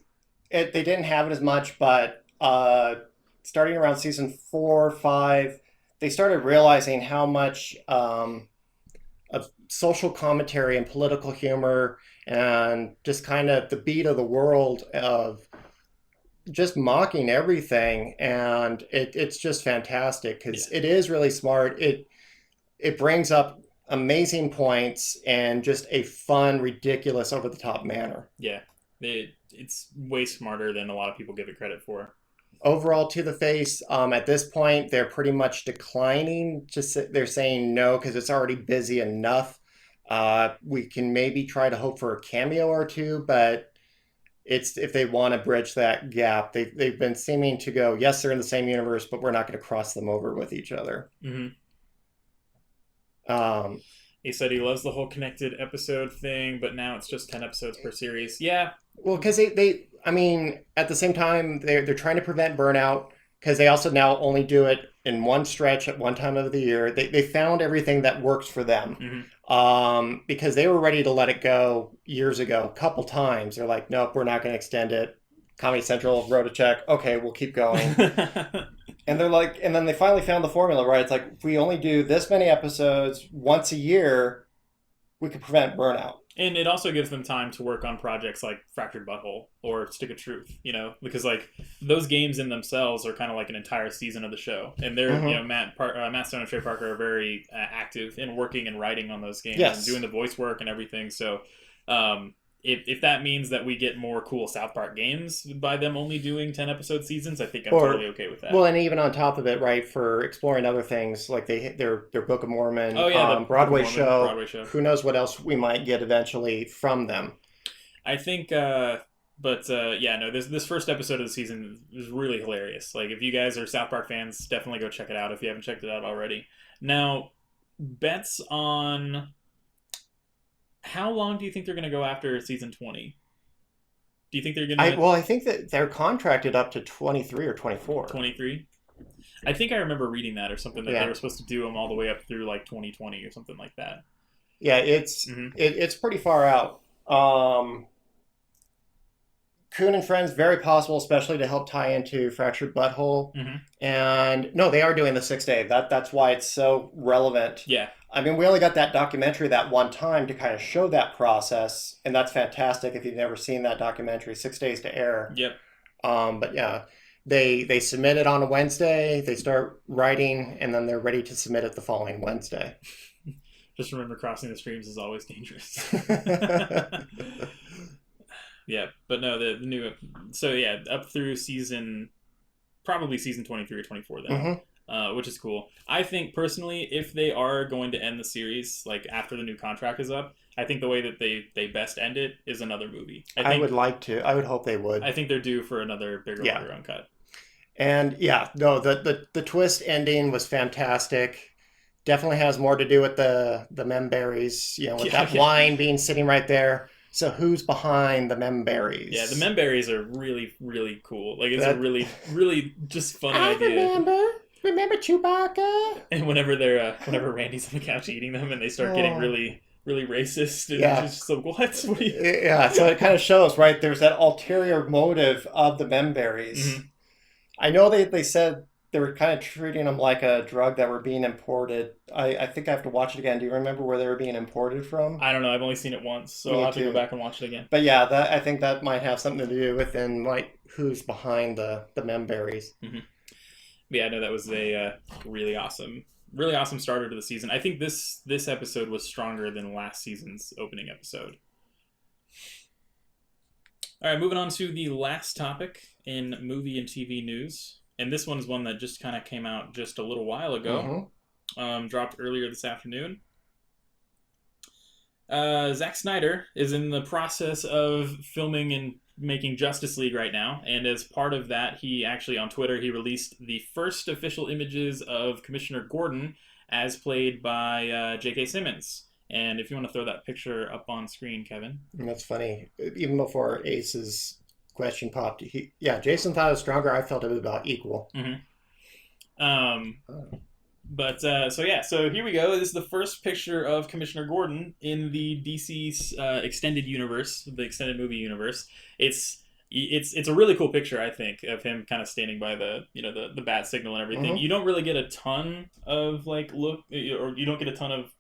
they didn't have it as much, but starting around season 4 or 5, they started realizing how much of social commentary and political humor and just kind of the beat of the world of just mocking everything, and it's just fantastic because it is really smart. It brings up amazing points and just a fun, ridiculous, over the top manner. Yeah, it's way smarter than a lot of people give it credit for. Overall, to the face, at this point, they're pretty much declining. They're saying no because it's already busy enough. We can maybe try to hope for a cameo or two, but it's if they want to bridge that gap. They've been seeming to go, yes, they're in the same universe, but we're not going to cross them over with each other. Mm-hmm. He said he loves the whole connected episode thing, but now it's just 10 episodes per series. Yeah. Well, because I mean, at the same time, they're trying to prevent burnout because they also now only do it in one stretch at one time of the year. They found everything that works for them. Mm-hmm. Because they were ready to let it go years ago, a couple times. They're like, nope, we're not going to extend it. Comedy Central wrote a check. Okay, we'll keep going. And they're like, and then they finally found the formula, right? It's like, if we only do this many episodes once a year, we could prevent burnout. And it also gives them time to work on projects like Fractured Butthole or Stick of Truth, you know, because like those games in themselves are kind of like an entire season of the show. And they're, you know, Matt Stone and Trey Parker are very active in working and writing on those games and doing the voice work and everything. So, if that means that we get more cool South Park games by them only doing 10 episode seasons, I think I'm totally okay with that. Well, and even on top of it, right, for exploring other things like their Book of Mormon, the Broadway Broadway show. Who knows what else we might get eventually from them? I think, this first episode of the season is really hilarious. Like, if you guys are South Park fans, definitely go check it out if you haven't checked it out already. Now, bets on. How long do you think they're going to go after season 20? Do you think they're going to... I think that they're contracted up to 23 or 24. 23? I think I remember reading that or something, that they were supposed to do them all the way up through like 2020 or something like that. Yeah, it's pretty far out. Coon and Friends, very possible, especially to help tie into Fractured Butthole. Mm-hmm. And no, they are doing the 6 day. That's why it's so relevant. Yeah. I mean, we only got that documentary that one time to kind of show that process, and that's fantastic if you've never seen that documentary, 6 days to air. Yep. But yeah, they submit it on a Wednesday, they start writing, and then they're ready to submit it the following Wednesday. Just remember, crossing the streams is always dangerous. Yeah, but no, the new... So yeah, up through probably season 23 or 24 then. Mm-hmm. Which is cool. I think personally, if they are going to end the series like after the new contract is up, I think the way that they best end it is another movie. I would like to. I would hope they would. I think they're due for another bigger longer uncut. And yeah, no, the twist ending was fantastic. Definitely has more to do with the memberries, with Yeah, that yeah. line being sitting right there. So who's behind the Yeah, the memberries? memberries are really, really cool. Like, it's a That really, really just funny I idea. remember Chewbacca. And whenever they're, whenever Randy's on the couch eating them, and they start getting Oh, really, really racist, and it's yeah, just so what? What are you? yeah. So it kind of shows, right? There's that ulterior motive of the memberries. Mhm. I know they said they were kind of treating them like a drug that were being imported. I think I have to watch it again. Do you remember where they were being imported from? I don't know. I've only seen it once, so I'll Me have to go too. back and watch it again. But yeah, that I think that might have something to do with in like who's behind the memberries. Hmm. Yeah, I know that was a really awesome starter to the season. I think this episode was stronger than last season's opening episode. All right, moving on to the last topic in movie and TV news, and this one is one that just kind of came out just a little while ago. Hmm. Dropped earlier this afternoon. Zack Snyder is in the process of filming and making Justice League right now, and as part of that, he actually on Twitter he released the first official images of Commissioner Gordon, as played by J.K. Simmons. And if you want to throw that picture up on screen, Kevin. And that's funny. Even before Ace's question popped, Jason thought it was stronger. I felt it was about equal. Mm-hmm. So here we go. This is the first picture of Commissioner Gordon in the DC's extended universe, the extended movie universe. It's a really cool picture, I think, of him kind of standing by the bat signal and everything. Mhm. You don't really get a ton of look, or you don't get a ton of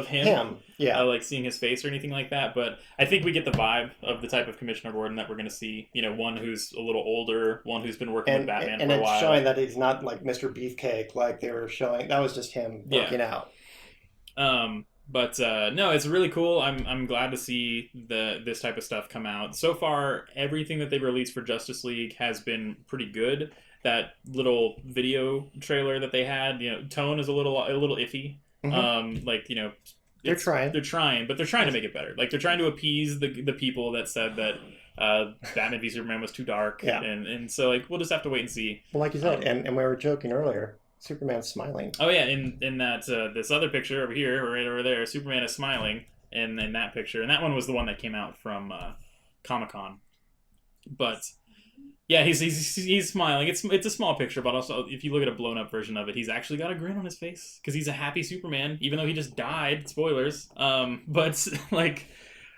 him. Yeah. Like seeing his face or anything like that, but I think we get the vibe of the type of Commissioner Gordon that we're going to see. One who's a little older, one who's been working with And Batman and for a it's while. showing that he's not like Mr. Beefcake like they were showing. That was just him working out. But no, it's really cool. I'm glad to see this type of stuff come out. So far, everything that they've released for Justice League has been pretty good. That little video trailer that they had, tone is a little iffy. Mhm. They're trying. They're trying, but they're trying to make it better. Like they're trying to appease the people that said that Batman v Superman was too dark. Yeah. And so we'll just have to wait and see. Well, like you said, and we were joking earlier. Superman's smiling. Oh yeah, in that this other picture over here, or right over there, Superman is smiling in that picture, and that one was the one that came out from Comic-Con. But yeah, he's smiling. It's a small picture, but also if you look at a blown up version of it, he's actually got a grin on his face because he's a happy Superman, even though he just died. Spoilers. But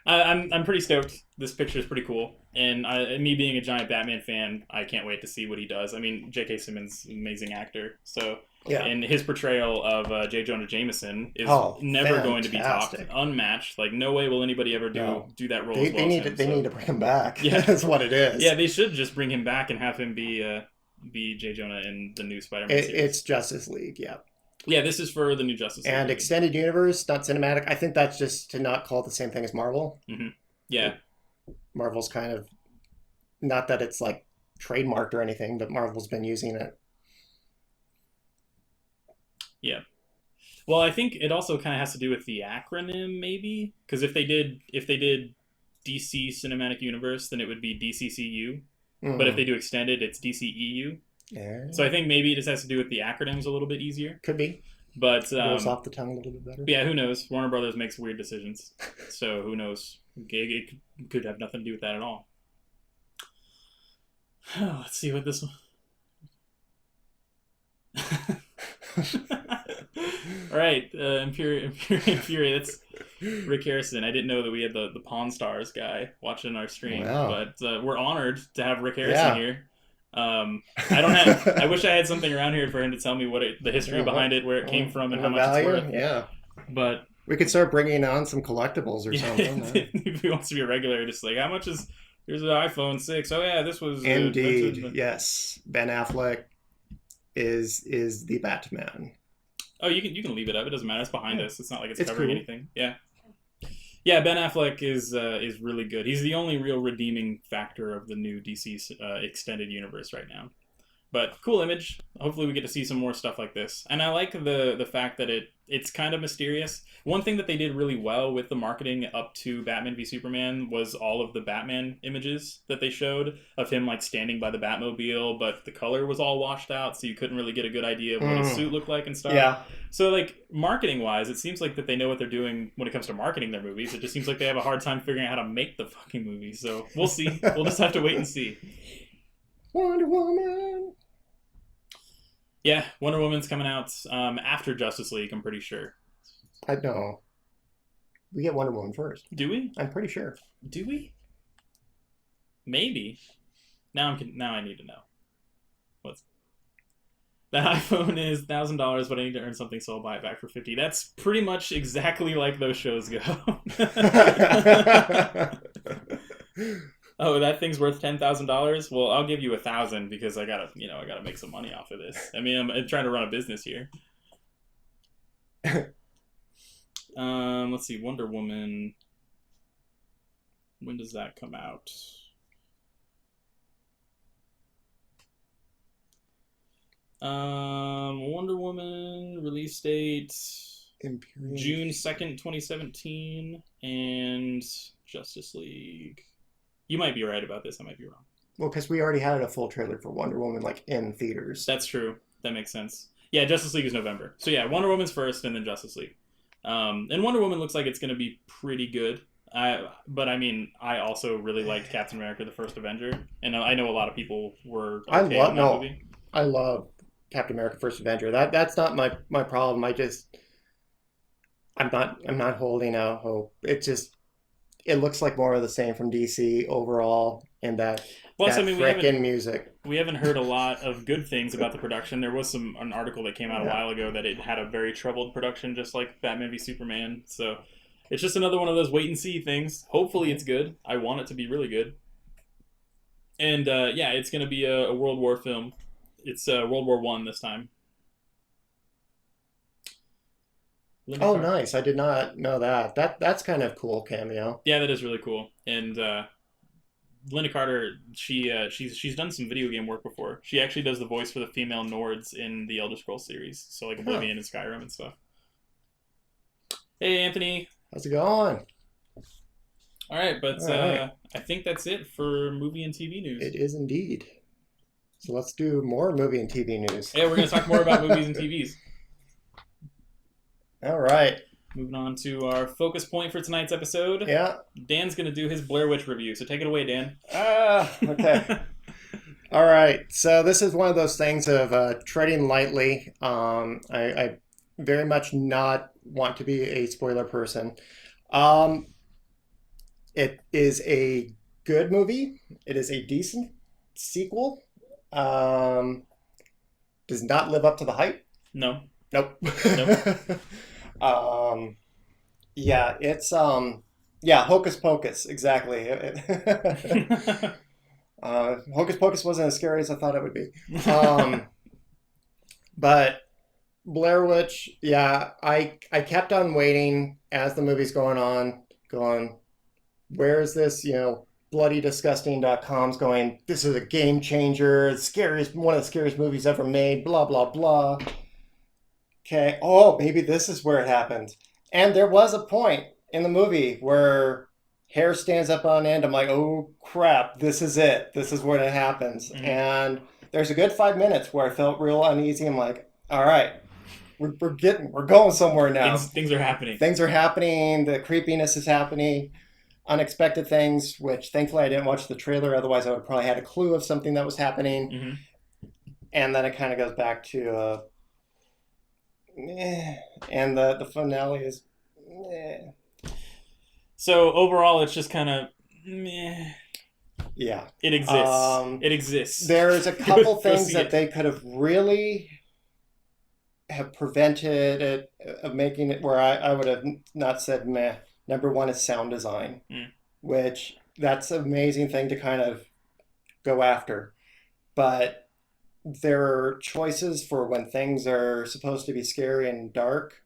I'm pretty stoked. This picture is pretty cool, and me being a giant Batman fan, I can't wait to see what he does. I mean, J.K. Simmons, amazing actor, so Yeah. and his portrayal of J. Jonah Jameson is never going to be topped, fantastic. unmatched. Like no way will anybody ever No. do that role. They, as well they need as him, they so. need to bring him back. Yeah. That's what it is. Yeah, they should just bring him back and have him be J. Jonah in the new Spider-Man series. It's Justice League. Yeah. Yeah, this is for the new Justice League. And extended universe, not cinematic. I think that's just to not call it the same thing as Marvel. Mm-hmm. Yeah. Marvel's kind of not that it's like trademarked or anything, but Marvel's been using it. Yeah. Well, I think it also kind of has to do with the acronym, maybe, because if they did DC Cinematic Universe, then it would be DCCU. Mm. But if they do extended, it's DCEU. Yeah. So I think maybe it just has to do with the acronyms a little bit easier. Could be. But Goes off the tongue a little bit better. yeah, who knows? Warner Brothers makes weird decisions, so who knows? It could have nothing to do with that at all. Let's see what this one. All right, Imperi. That's Rick Harrison. I didn't know that we had the Pawn Stars guy watching our stream, Wow. but we're honored to have Rick Harrison Yeah. here. I don't have. I wish I had something around here for him to tell me the history behind it, where it came from, and how much it's worth. Yeah. But We could start bringing on some collectibles or something. Huh? if he wants to be a regular, just like how much is here's an iPhone 6. Oh yeah, this was Indeed. Yes. Ben Affleck is the Batman. Oh, you can leave it up. It doesn't matter. It's behind us. It's not like it's covering cool. anything. Yeah. Yeah, Ben Affleck is really good. He's the only real redeeming factor of the new DC extended universe right now. But cool image. Hopefully we get to see some more stuff like this. And I like the fact that it's kind of mysterious. One thing that they did really well with the marketing up to Batman v Superman was all of the Batman images that they showed of him like standing by the Batmobile, but the color was all washed out, so you couldn't really get a good idea of what his suit looked like and stuff. Yeah. So like marketing wise, it seems like that they know what they're doing when it comes to marketing their movies. It just seems like they have a hard time figuring out how to make the fucking movies. So we'll see. We'll just have to wait and see. Wonder Woman. Yeah, Wonder Woman's coming out after Justice League, I'm pretty sure. I know. We get Wonder Woman first. Do we? I'm pretty sure. Do we? Maybe. Now I need to know. What's the iPhone is $1,000, but I need to earn something, so I'll buy it back for $50. That's pretty much exactly like those shows go. Oh, that thing's worth $10,000. Well, I'll give you $1,000 because I gotta make some money off of this. I mean, I'm trying to run a business here. Let's see, Wonder Woman. When does that come out? Wonder Woman release date Imperial. June 2nd, 2017, and Justice League. You might be right about this. I might be wrong. Well, because we already had a full trailer for Wonder Woman, like, in theaters. That's true. That makes sense. Yeah, Justice League is November. So yeah, Wonder Woman's first, and then Justice League. And Wonder Woman looks like it's going to be pretty good. But I mean, I also really liked Captain America: The First Avenger, and I know a lot of people were okay on that movie. I love Captain America: First Avenger. That's not my problem. I'm not holding out hope. It looks like more of the same from DC overall, and that frickin' music. We haven't heard a lot of good things about the production. There was an article that came out a while ago that it had a very troubled production, just like Batman v Superman. So it's just another one of those wait and see things. Hopefully it's good. I want it to be really good. And yeah, it's going to be a World War film. It's World War I this time. Oh, nice. I did not know that. That's kind of cool cameo. Yeah, that is really cool. And Linda Carter, she's done some video game work before. She actually does the voice for the female Nords in the Elder Scrolls series. So like Oblivion and Skyrim and stuff. Hey, Anthony. How's it going? All right, but All right. I think that's it for movie and TV news. It is indeed. So let's do more movie and TV news. Yeah, we're going to talk more about movies and TVs. All right. Moving on to our focus point for tonight's episode. Yeah. Dan's going to do his Blair Witch review, so take it away, Dan. Okay. All right. So this is one of those things of treading lightly. I very much not want to be a spoiler person. It is a good movie. It is a decent sequel. Does not live up to the hype. No. Nope. Nope. Yeah, it's Hocus Pocus, exactly. Hocus Pocus wasn't as scary as I thought it would be. But Blair Witch, yeah, I kept on waiting as the movie's going, where's this, bloodydisgusting.com's going, this is a game changer, one of the scariest movies ever made, blah, blah, blah. Okay, oh, maybe this is where it happens. And there was a point in the movie where hair stands up on end. I'm like, oh crap, this is it. This is when it happens. Mm-hmm. And there's a good 5 minutes where I felt real uneasy. I'm like, all right, we're going somewhere now. Things are happening. Things are happening. The creepiness is happening. Unexpected things, which thankfully I didn't watch the trailer. Otherwise, I would probably had a clue of something that was happening. Mm-hmm. And then it kind of goes back to... and the finale is So overall it's just kind of meh. Yeah, it exists. It exists. There's a couple things that they could have really have prevented it of making it where I would have not said meh. Number one is sound design, which that's an amazing thing to kind of go after, but there are choices for when things are supposed to be scary and dark,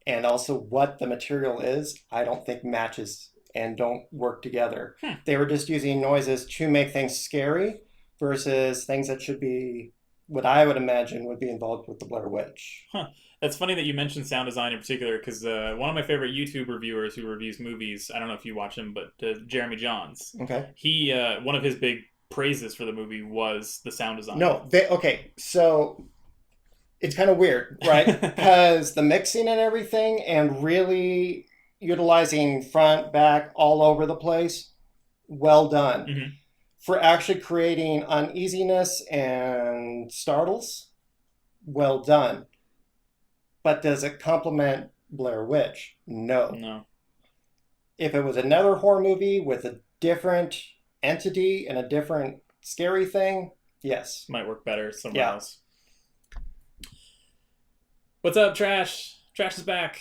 and also what the material is, I don't think matches and don't work together. They were just using noises to make things scary. versus things that should be what I would imagine would be involved with the Blair Witch. Huh. That's funny that you mentioned sound design in particular, because one of my favorite YouTube reviewers who reviews movies, I don't know if you watch him, but Jeremy Johns, Okay. he one of his big praises for the movie was the sound design. No, okay. So it's kind of weird, right? Because the mixing and everything, and really utilizing front, back, all over the place, well done. Mhm. For actually creating uneasiness and startles, well done. But does it complement Blair Witch? No. No. If it was another horror movie with a different entity and a different scary thing, yes. Might work better somewhere Yeah. else. What's up, Trash? Trash is back.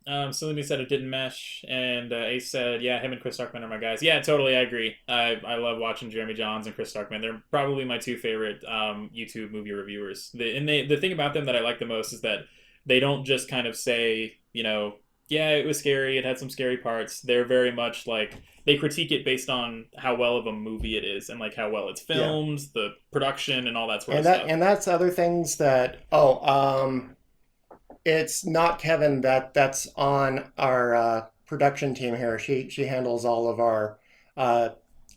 Salumi said it didn't mesh, and Ace said, yeah, him and Chris Starkman are my guys. Yeah, totally, I agree. I love watching Jeremy Johns and Chris Starkman. They're probably my two favorite YouTube movie reviewers. The thing about them that I like the most is that they don't just kind of say, yeah, it was scary, it had some scary parts. They're very much like, they critique it based on how well of a movie it is, and like how well it's filmed, the production, and all that sort of stuff. And that's other things that, it's not Kevin that's on our production team here. She handles all of our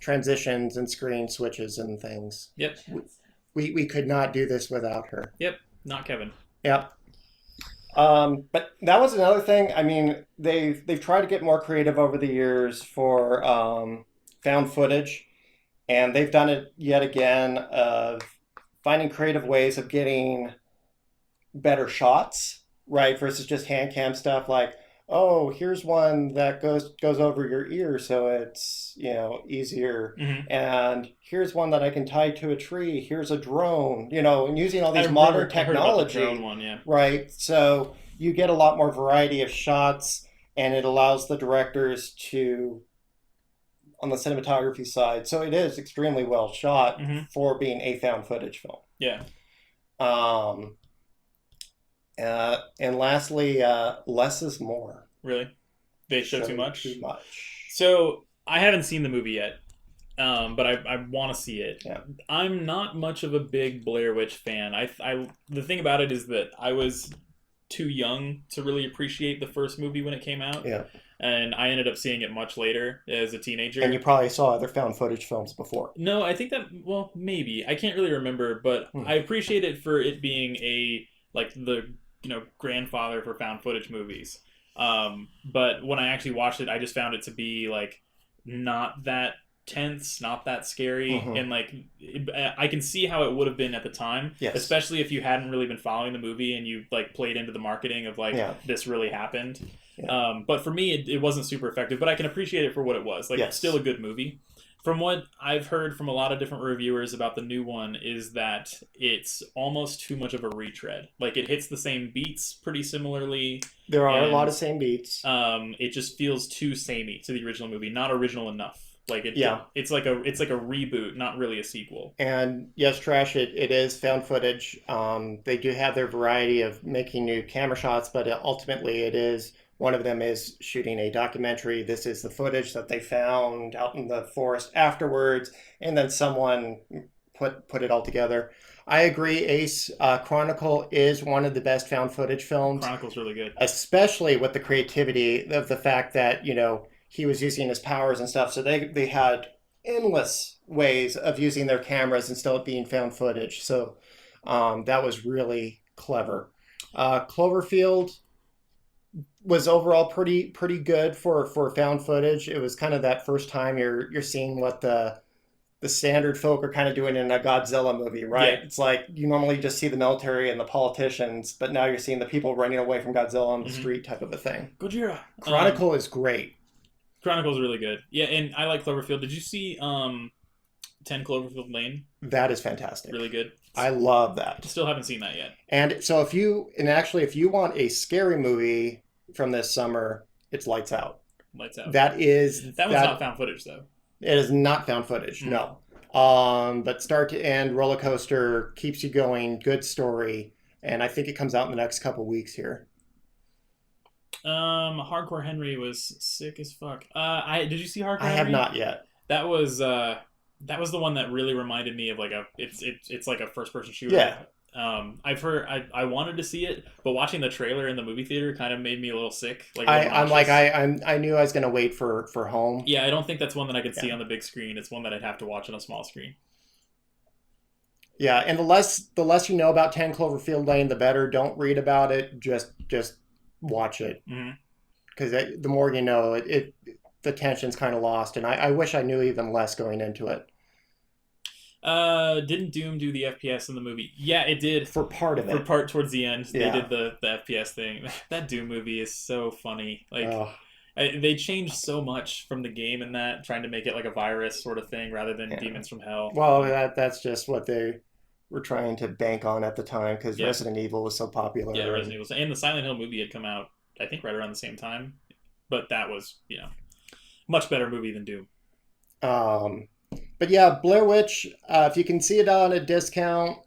transitions and screen switches and things. Yep. We could not do this without her. Yep, not Kevin. Yep. But that was another thing. I mean, they've tried to get more creative over the years for found footage, and they've done it yet again of finding creative ways of getting better shots, right? Versus just hand cam stuff like, oh, here's one that goes over your ear, so it's easier. Mhm. And here's one that I can tie to a tree. Here's a drone, and using all these modern technology, I heard about the drone one, yeah. right? So you get a lot more variety of shots, and it allows the directors to, on the cinematography side, so it is extremely well shot Mhm. for being a found footage film. Yeah. And lastly, less is more. Really? They show too much? Too much. So, I haven't seen the movie yet, but I want to see it. Yeah. I'm not much of a big Blair Witch fan. The thing about it is that I was too young to really appreciate the first movie when it came out. Yeah. And I ended up seeing it much later as a teenager. And you probably saw other found footage films before. No, I think that, well, maybe. I can't really remember, but I appreciate it for it being the grandfather for found footage movies. But when I actually watched it, I just found it to be not that tense, not that scary, and I can see how it would have been at the time, yes. Especially if you hadn't really been following the movie and you played into the marketing of this really happened. Yeah. But for me, it wasn't super effective, but I can appreciate it for what it was. Yes. It's still a good movie. From what I've heard from a lot of different reviewers about the new one is that it's almost too much of a retread. It hits the same beats pretty similarly. There are a lot of same beats. It just feels too samey to the original movie, not original enough. It's like a reboot, not really a sequel. And yes, Trash, it is found footage. They do have their variety of making new camera shots, but ultimately it is. One of them is shooting a documentary. This is the footage that they found out in the forest afterwards, and then someone put it all together. I agree, Ace. Chronicle is one of the best found footage films. Chronicle's really good. Especially with the creativity of the fact that, he was using his powers and stuff. So they had endless ways of using their cameras and still being found footage. So that was really clever. Cloverfield was overall pretty good for found footage. It was kind of that first time you're seeing what the standard folk are kind of doing in a Godzilla movie, right? Yeah. It's like you normally just see the military and the politicians, but now you're seeing the people running away from Godzilla on the street type of a thing. Gojira. Chronicle is great. Chronicle's really good. Yeah, and I like Cloverfield. Did you see 10 Cloverfield Lane? That is fantastic. Really good. I love that. Still haven't seen that yet. And so if you want a scary movie from this summer, it's Lights Out. Lights Out. That one's not found footage though. It is not found footage, no. But start to end, roller coaster, keeps you going, good story, and I think it comes out in the next couple weeks here. Hardcore Henry was sick as fuck. Did you see Hardcore Henry? I have not yet. That was That was the one that really reminded me of like it's like a first person shooter. Yeah. I've heard I wanted to see it, but watching the trailer in the movie theater kind of made me a little sick. Like a little I'm like nauseous. I knew I was gonna wait for home. Yeah, I don't think that's one that I could see Yeah. on the big screen. It's one that I'd have to watch on a small screen. Yeah, and the less you know about 10 Cloverfield Lane, the better. Don't read about it. Just watch it Hmm. because the more you know, the tension's kind of lost, and I wish I knew even less going into it Didn't Doom do the FPS in the movie? Yeah, it did. for part of For it. part towards the end, they Yeah. did the FPS thing. That Doom movie is so funny. Like Ugh. they changed so much from the game in that, trying to make it like a virus sort of thing rather than Yeah. demons from hell. Well, that's just what they were trying to bank on at the time because Yeah. Resident Evil was so popular. Yeah, Resident Evil and the Silent Hill movie had come out, I think, right around the same time. But that was, much better movie than Doom. But yeah, Blair Witch. If you can see it on a discount,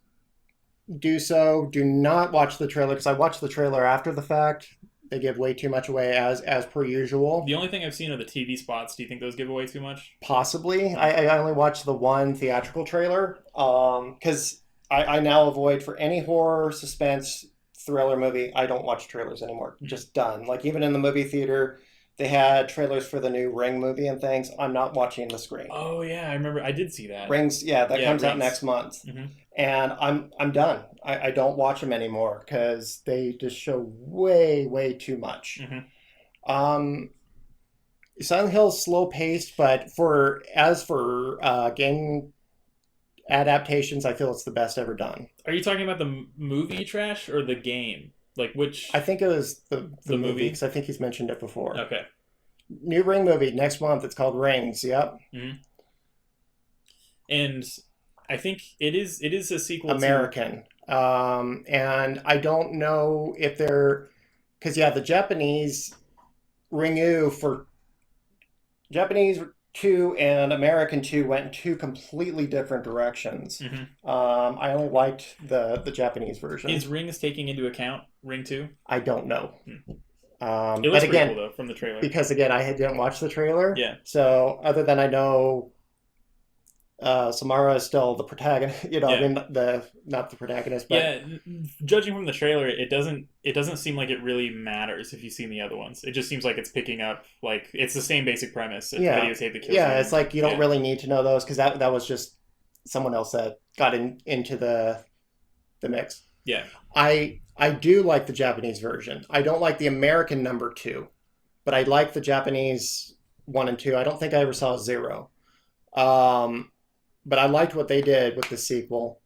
do so. Do not watch the trailer because I watched the trailer after the fact. They give way too much away as per usual. The only thing I've seen are the TV spots. Do you think those give away too much? Possibly. I only watched the one theatrical trailer because I now avoid for any horror, suspense, thriller movie. I don't watch trailers anymore. Just done. Like even in the movie theater, they had trailers for the new Ring movie and things. I'm not watching the screen. Oh yeah, I remember. I did see that. Rings, yeah, that comes out Rings. next month, Mhm. and I'm done. I don't watch them anymore because they just show way too much. Mhm. Silent Hill is slow paced, but for game adaptations, I feel it's the best ever done. Are you talking about the movie trash or the game? Like which? I think it was the The movie movie? because I think he's mentioned it before. Okay. New Ring movie next month. It's called Rings. Yep, And I think it is a sequel American. And I don't know if they're because the Japanese Ringu for Japanese 2 and American 2 went in two completely different directions. I only liked the Japanese version. Is Rings taking into account Ring 2? I don't know. It But looks pretty again, cool though from the trailer. because again, didn't watch the trailer. Yeah. So other than I know Samara is still the protagonist, I Yeah. mean not the protagonist, but Yeah, judging from the trailer, it doesn't seem like it really matters if you've seen the other ones. It just seems like it's picking up like it's the same basic premise. It's Yeah. videotape that kills. yeah, it's like you don't Yeah. really need to know those because that was just someone else that got into the mix. Yeah. I do like the Japanese version. I don't like the American number 2, but I like the Japanese 1 and 2. I don't think I ever saw 0. But I liked what they did with the sequel.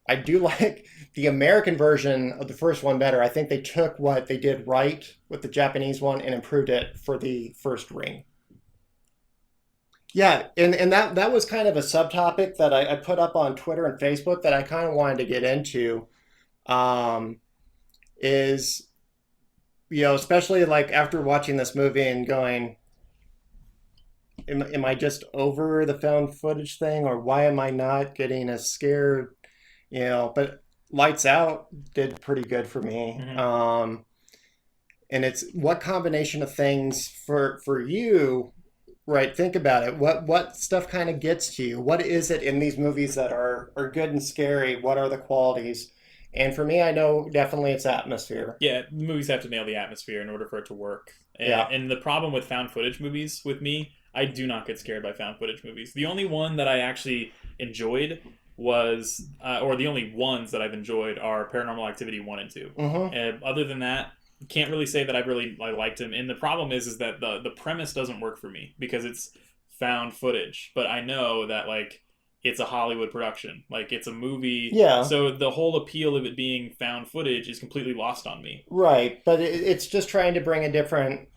I do like the American version of the first one better. I think they took what they did right with the Japanese one and improved it for the first Ring. Yeah, and that was kind of a subtopic that I put up on Twitter and Facebook that I kind of wanted to get into. Is especially like after watching this movie and going, am I just over the found footage thing, or why am I not getting as scared? But Lights Out did pretty good for me. Mhm. And it's what combination of things for you, right? Think about it. What stuff kind of gets to you? What is it in these movies that are good and scary? What are the qualities? And for me, I know definitely it's atmosphere. Yeah, movies have to nail the atmosphere in order for it to work. Yeah. And the problem with found footage movies with me, I do not get scared by found footage movies. The only one that I actually enjoyed was, or the only ones that I've enjoyed are Paranormal Activity 1 and 2. Mm-hmm. And other than that, can't really say that I liked them. And the problem is that the premise doesn't work for me because it's found footage. But I know that it's a Hollywood production. It's a movie. Yeah. So the whole appeal of it being found footage is completely lost on me. Right, but it's just trying to bring a different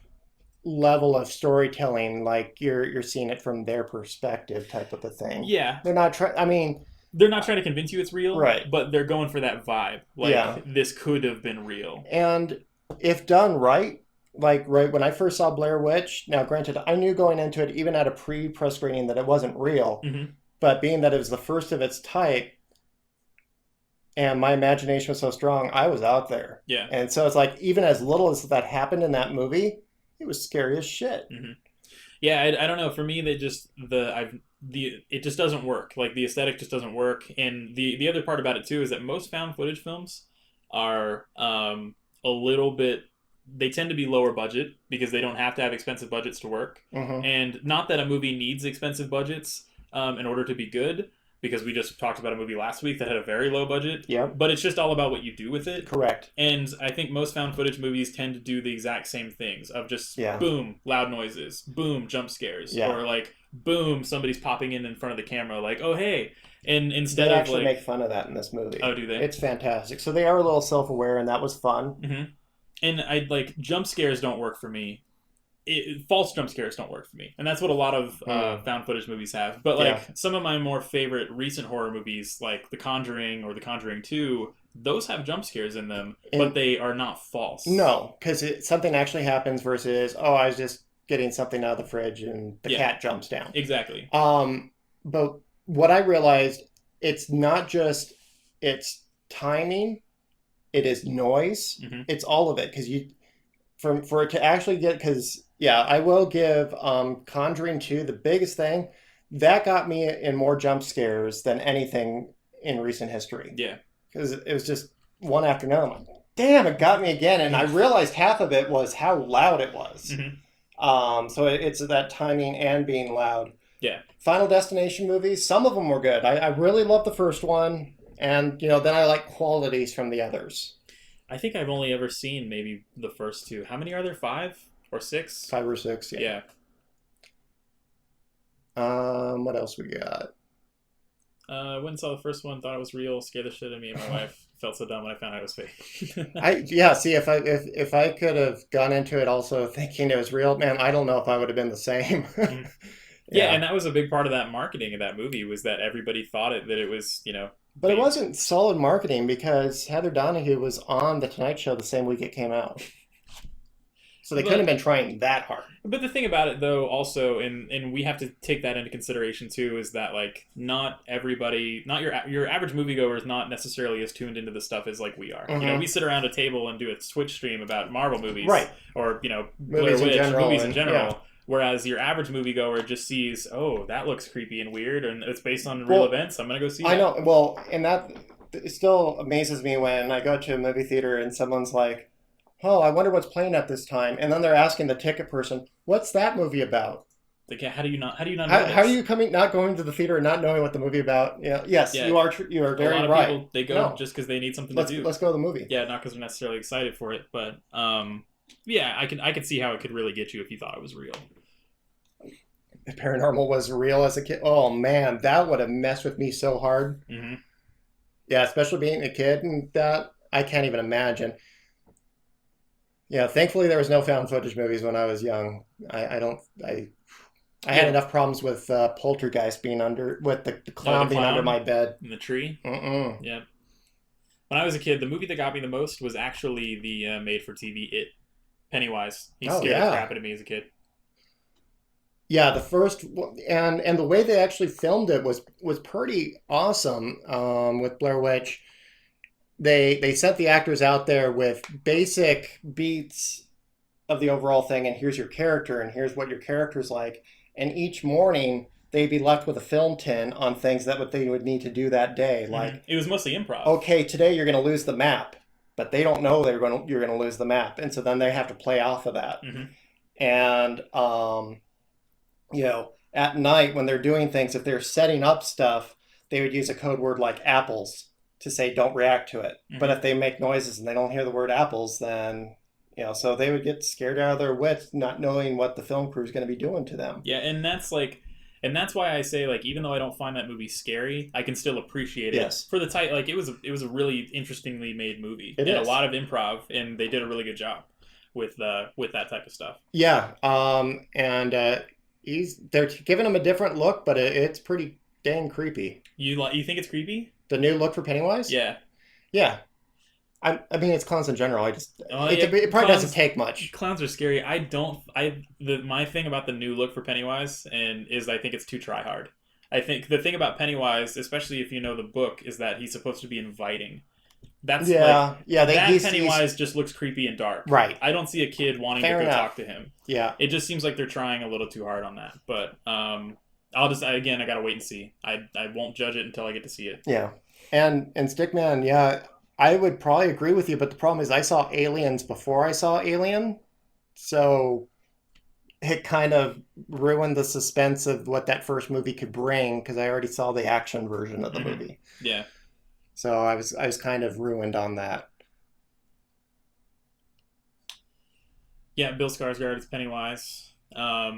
level of storytelling. Like you're seeing it from their perspective, type of a thing. Yeah. They're not trying. I mean, They're not trying to convince you it's real, Right. But they're going for that vibe. Yeah. This could have been real. and if done right, right when I first saw Blair Witch. Now, granted, I knew going into it, even at a press screening, that it wasn't real. Mhm. But being that it was the first of its type, and my imagination was so strong, I was out there. Yeah. And so it's like, even as little as that happened in that movie, it was scary as shit. Yeah, I don't know. For me, it just doesn't work. Like the aesthetic just doesn't work. And the other part about it too is that most found footage films are a little bit. They tend to be lower budget because they don't have to have expensive budgets to work. Hmm. And not that a movie needs expensive budgets in order to be good, because we just talked about a movie last week that had a very low budget. Yep. But it's just all about what you do with it. Correct. And I think most found footage movies tend to do the exact same things of just Yeah. boom, loud noises, boom, jump scares, Yeah. or like boom, somebody's popping in front of the camera, like oh hey, and instead They of actually like make fun of that in this movie. oh do they? It's fantastic. So they are a little self-aware, and that was fun. Hmm. And I like jump scares don't work for me. False jump scares don't work for me, and that's what a lot of found footage movies have. But like some of my more favorite recent horror movies, like The Conjuring or The Conjuring 2, those have jump scares in them, but they are not false. No, because something actually happens versus, oh, I was just getting something out of the fridge and the cat jumps down. Exactly. But what I realized, it's not just its timing, it is noise. Mhm. It's all of it, because for it to actually get, because yeah, I will give Conjuring 2 the biggest thing that got me in more jump scares than anything in recent history. Yeah. Because it was just one after another. I'm like, damn, it got me again, and I realized half of it was how loud it was. Mhm. So it's that timing and being loud. Yeah. Final Destination movies, some of them were good. I really loved the first one, and then I like qualities from the others. I think I've only ever seen maybe the first two. How many are there? 5 or 6? 5 or 6, yeah. What else we got? Went and saw the first one, thought it was real, scared the shit out of me and my wife. Felt so dumb when I found out it was fake. See, if I could have gone into it also thinking it was real, man, I don't know if I would have been the same. Mhm. Yeah, and that was a big part of that marketing of that movie, was that everybody thought that it was, But it wasn't solid marketing, because Heather Donahue was on The Tonight Show the same week it came out. So they couldn't have been trying that hard. But the thing about it, though, also, and we have to take that into consideration too, is that like not everybody, not your average moviegoer is not necessarily as tuned into the stuff as like we are. Mhm. We sit around a table and do a Twitch stream about Marvel movies, Right? Or Movies in general, movies in general. yeah. Whereas your average moviegoer just sees, oh, that looks creepy and weird, and it's based on real events. I'm gonna go see that. I know. Well, and that it still amazes me when I go to a movie theater and someone's like, "Oh, I wonder what's playing at this time," and then they're asking the ticket person, "What's that movie about?" Like, how do you not know How are this? you not going to the theater and not knowing what the movie about? Yes, Yeah. you are. You are A very lot of right. people, they go No. just because they need something Let's to do. let's go to the movie. Yeah, not because they're necessarily excited for it, but yeah, I could see how it could really get you if you thought it was real. If Paranormal was real as a kid, oh man, that would have messed with me so hard. Mm-hmm. Yeah, especially being a kid, and that I can't even imagine. Yeah, thankfully there was no found footage movies when I was young. I had enough problems with Poltergeist being with the clown being under my bed. In the tree. Mm-mm. Yeah. When I was a kid, the movie that got me the most was actually the made-for-TV It. Pennywise. He scared the crap out of me as a kid. Yeah, the first and the way they actually filmed it was pretty awesome. With Blair Witch, they sent the actors out there with basic beats of the overall thing, and here's your character, and here's what your character's like. And each morning they'd be left with a film tin on things that they would need to do that day. Like, it was mostly improv. Okay, today you're going to lose the map, but they don't know you're going to lose the map, and so then they have to play off of that. Mm-hmm. And at night when they're doing things, if they're setting up stuff, they would use a code word like apples to say don't react to it. Mm-hmm. But if they make noises and they don't hear the word apples, then so they would get scared out of their wits, not knowing what the film crew is going to be doing to them. Yeah, and that's why I say, like, even though I don't find that movie scary, I can still appreciate it. Yes. For the type, like, it was a really interesting made movie. It is. A lot of improv, and they did a really good job with that type of stuff. Yeah, and they're giving him a different look, but it's pretty dang creepy. You think it's creepy? The new look for Pennywise? Yeah. Yeah. I mean, it's clowns in general. It probably clowns, doesn't take much. Clowns are scary. My thing about the new look for Pennywise is I think it's too try hard. I think the thing about Pennywise, especially if you know the book, is that he's supposed to be inviting. That's Yeah, yeah. that He's Pennywise just looks creepy and dark. right. I don't see a kid wanting Fair to go enough. talk to him. Yeah, It just seems like they're trying a little too hard on that. But again, I gotta wait and see. I won't judge it until I get to see it. yeah. And Stickman, yeah, I would probably agree with you, but the problem is I saw Aliens before I saw Alien, so it kind of ruined the suspense of what that first movie could bring because I already saw the action version of the Mhm. movie. Yeah. So I was kind of ruined on that. Yeah, Bill Skarsgård is Pennywise. Have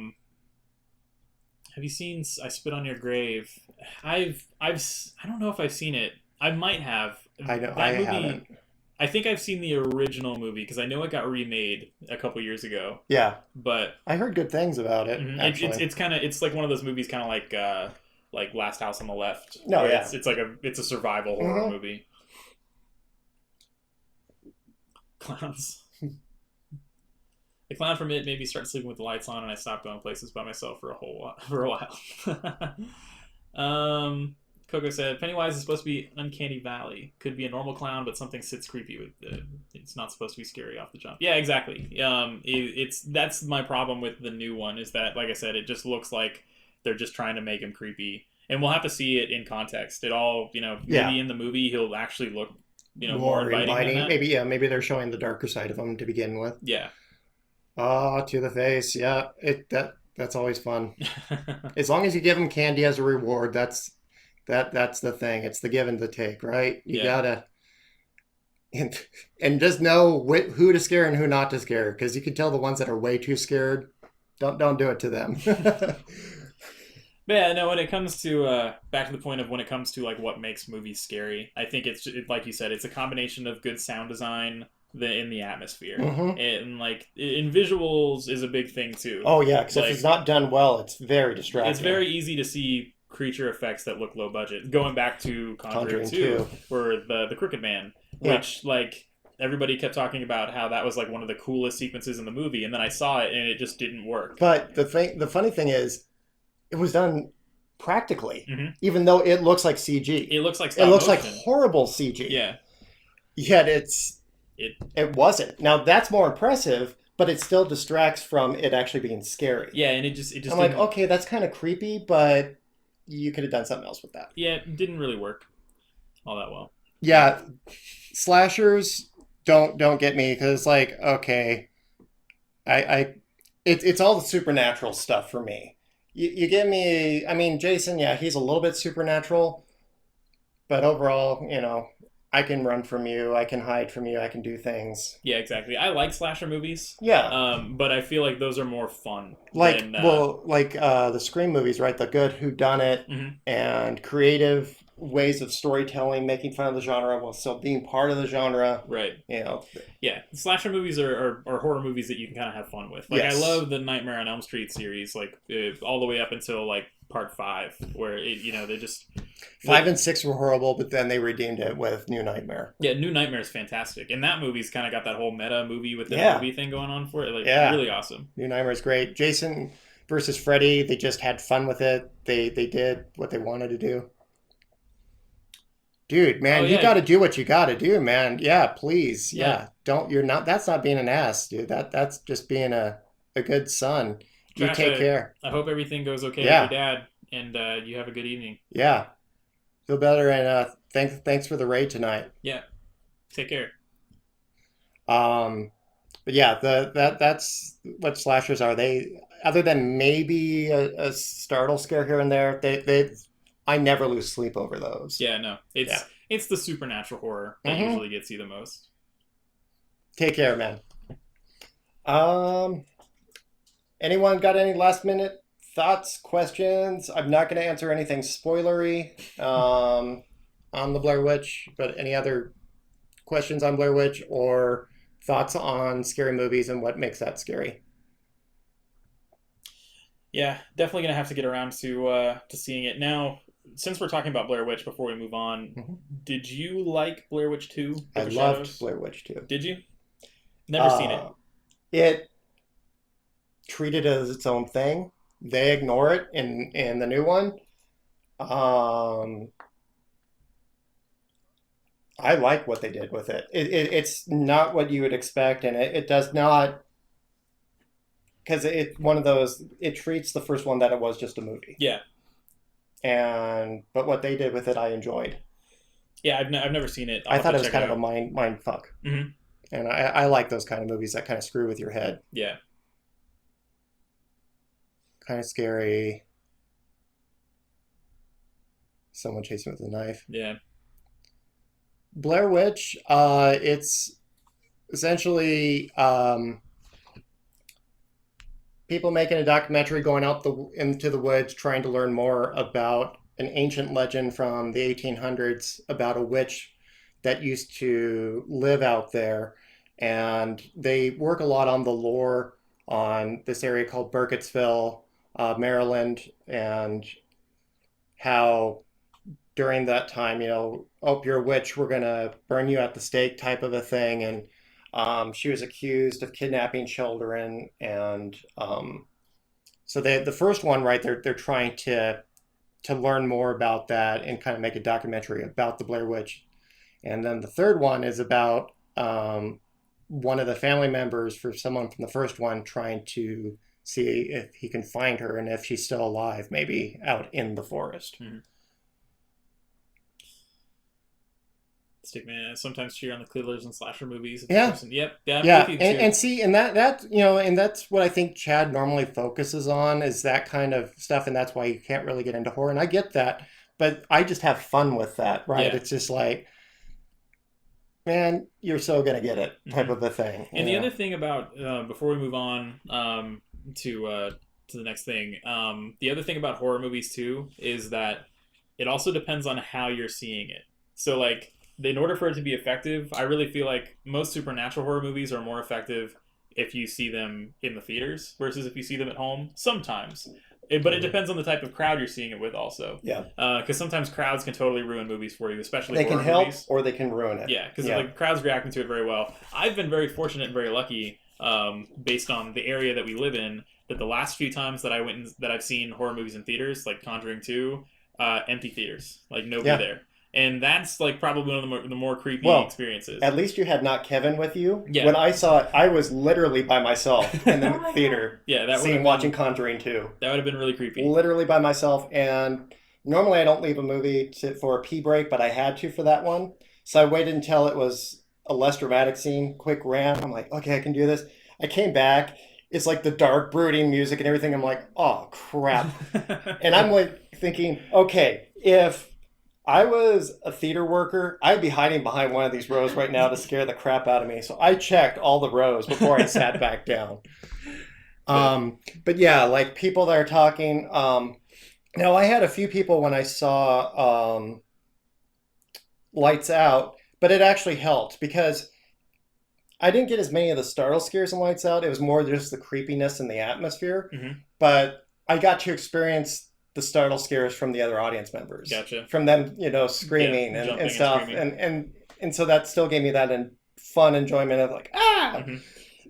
you seen I Spit on Your Grave? I don't know if I've seen it. I might have. I know That I movie, haven't. I think I've seen the original movie because I know it got remade a couple years ago. Yeah, But I heard good things about it it's actually. kind of it's like one of those movies, kind of like Last House on the Left. No, where yeah. it's a survival horror Mhm. movie. Clowns. The clown from It made me start sleeping with the lights on, and I stopped going places by myself for a while. Coco said Pennywise is supposed to be Uncanny Valley. Could be a normal clown, but something sits creepy with it. It's not supposed to be scary off the jump. Yeah, exactly. That's my problem with the new one is that, like I said, it just looks like they're just trying to make him creepy, and we'll have to see it in context. It all, Yeah. maybe in the movie he'll actually look, more inviting than that. Maybe they're showing the darker side of him to begin with. Yeah. Oh, to the face. Yeah, that's always fun. As long as you give them candy as a reward, that's the thing. It's the give and the take, right? You Yeah. gotta and just know who to scare and who not to scare, because you can tell the ones that are way too scared. Don't do it to them. But yeah, no. When it comes to back to the point of when it comes to like what makes movies scary, I think like you said, it's a combination of good sound design in the atmosphere, Mhm. and like in visuals is a big thing too. Oh yeah, because Like, if it's not done well, it's very distracting. it's very easy to see creature effects that look low budget. Going back to Conjuring Conjuring 2, 2. or the Crooked Man, Yeah. which like everybody kept talking about how that was like one of the coolest sequences in the movie, and then I saw it and it just didn't work. But the funny thing is, it was done practically, Mhm. even though it looks like CG. It looks like It stop looks like motion. horrible CG. Yeah. Yet It it wasn't. Now that's more impressive, but it still distracts from it actually being scary. Yeah, and it just I'm like, didn't, okay, that's kind of creepy, but you could have done something else with that. yeah, it didn't really work all that well. Yeah, slashers don't get me because like, okay, it's all the supernatural stuff for me. You give me, I mean, Jason, yeah, he's a little bit supernatural, but overall, I can run from you, I can hide from you, I can do things. Yeah, exactly. I like slasher movies, Yeah, but I feel like those are more fun. like than, the Scream movies, right? The good whodunit Mhm. and creative ways of storytelling, making fun of the genre while still being part of the genre. right. Yeah, Slasher movies are horror movies that you can kind of have fun with. Like, Yes. I love the Nightmare on Elm Street series, like all the way up until like part 5, where they just 5 and 6 were horrible, but then they redeemed it with New Nightmare. Yeah, New Nightmare is fantastic, and that movie's kind of got that whole meta movie with the Yeah. movie thing going on for it. Like, Yeah. really awesome. New Nightmare is great. Jason versus Freddy, they just had fun with it. They did what they wanted to do. Dude, man, Oh, you yeah. got to do what you got to do, man. Yeah, please. Yeah. Yeah. That's not being an ass, dude. That's just being a good son. You Josh, take care. I hope everything goes okay Yeah. with your dad, and you have a good evening. Yeah. Feel better, and thanks for the raid tonight. Yeah, take care. But yeah, that's what slashers are. They, other than maybe a startle scare here and there, I never lose sleep over those. Yeah, no, Yeah. it's the supernatural horror that Mhm. usually gets you the most. Take care, man. Anyone got any last minute thoughts, questions? I'm not going to answer anything spoilery on the Blair Witch, but any other questions on Blair Witch or thoughts on scary movies and what makes that scary? Yeah, definitely gonna have to get around to seeing it now. Since we're talking about Blair Witch, before we move on, Mhm. did you like Blair Witch 2? I Book of loved Shadows? Blair Witch too. Did you? Never seen it. It treated it as its own thing. They ignore it in the new one. I like what they did with it. It's not what you would expect, and it does not, because it's one of those. It treats the first one that it was just a movie, Yeah, but what they did with it, I enjoyed. yeah. I've never seen it. I'll I have thought to it was check kind of out. a mind fuck, Hmm. and I like those kind of movies that kind of screw with your head, Yeah. kind of scary. Someone chasing with a knife. Yeah. Blair Witch. It's essentially people making a documentary going out into the woods trying to learn more about an ancient legend from the 1800s about a witch that used to live out there. And they work a lot on the lore on this area called Burkittsville, Maryland, and how during that time, oh, you're a witch, we're going to burn you at the stake type of a thing. And she was accused of kidnapping children, and so the first one, right? They're trying to learn more about that and kind of make a documentary about the Blair Witch, and then the third one is about one of the family members for someone from the first one trying to see if he can find her and if she's still alive, maybe out in the forest. Mhm. Stick man. Sometimes cheer on the killers and slasher movies. Yeah. Yep. Yeah. I'm Yeah, with you too. and see, and that and that's what I think Chad normally focuses on is that kind of stuff, and that's why you can't really get into horror. And I get that, but I just have fun with that, right? Yeah. It's just like, man, you're so gonna get it, type of a thing. And the you know? other thing about before we move on to the next thing, the other thing about horror movies too is that it also depends on how you're seeing it. So like, in order for it to be effective, I really feel like most supernatural horror movies are more effective if you see them in the theaters versus if you see them at home. Sometimes. But it depends on the type of crowd you're seeing it with also. Yeah, Because sometimes crowds can totally ruin movies for you, especially they horror can help movies. or they can ruin it. Yeah, because Yeah. the crowd's reacting to it very well. I've been very fortunate and very lucky, based on the area that we live in, that the last few times that I've seen horror movies in theaters, like Conjuring 2, empty theaters, like nobody Yeah. there, and that's like probably one of the more creepy Well, experiences. At least you had not Kevin with you. Yeah. When I saw it, I was literally by myself in the Oh my theater, Yeah, that would watching Conjuring 2. that would have been really creepy. Literally by myself, and normally I don't leave a movie for a pee break, but I had to for that one, so I waited until it was a less dramatic scene, quick ran. I'm like, okay, I can do this. I came back, it's like the dark brooding music and everything. I'm like, oh crap. And I'm like thinking, okay, if I was a theater worker, I'd be hiding behind one of these rows right now to scare the crap out of me. So I checked all the rows before I sat back down. But yeah, like people that are talking. Now I had a few people when I saw Lights Out, but it actually helped because I didn't get as many of the startle scares in Lights Out. It was more just the creepiness and the atmosphere. Mhm. But I got to experience the startle scares from the other audience members. Gotcha. From them, screaming Yeah, and jumping and stuff. screaming. And so that still gave me that fun enjoyment of like, ah! Mhm.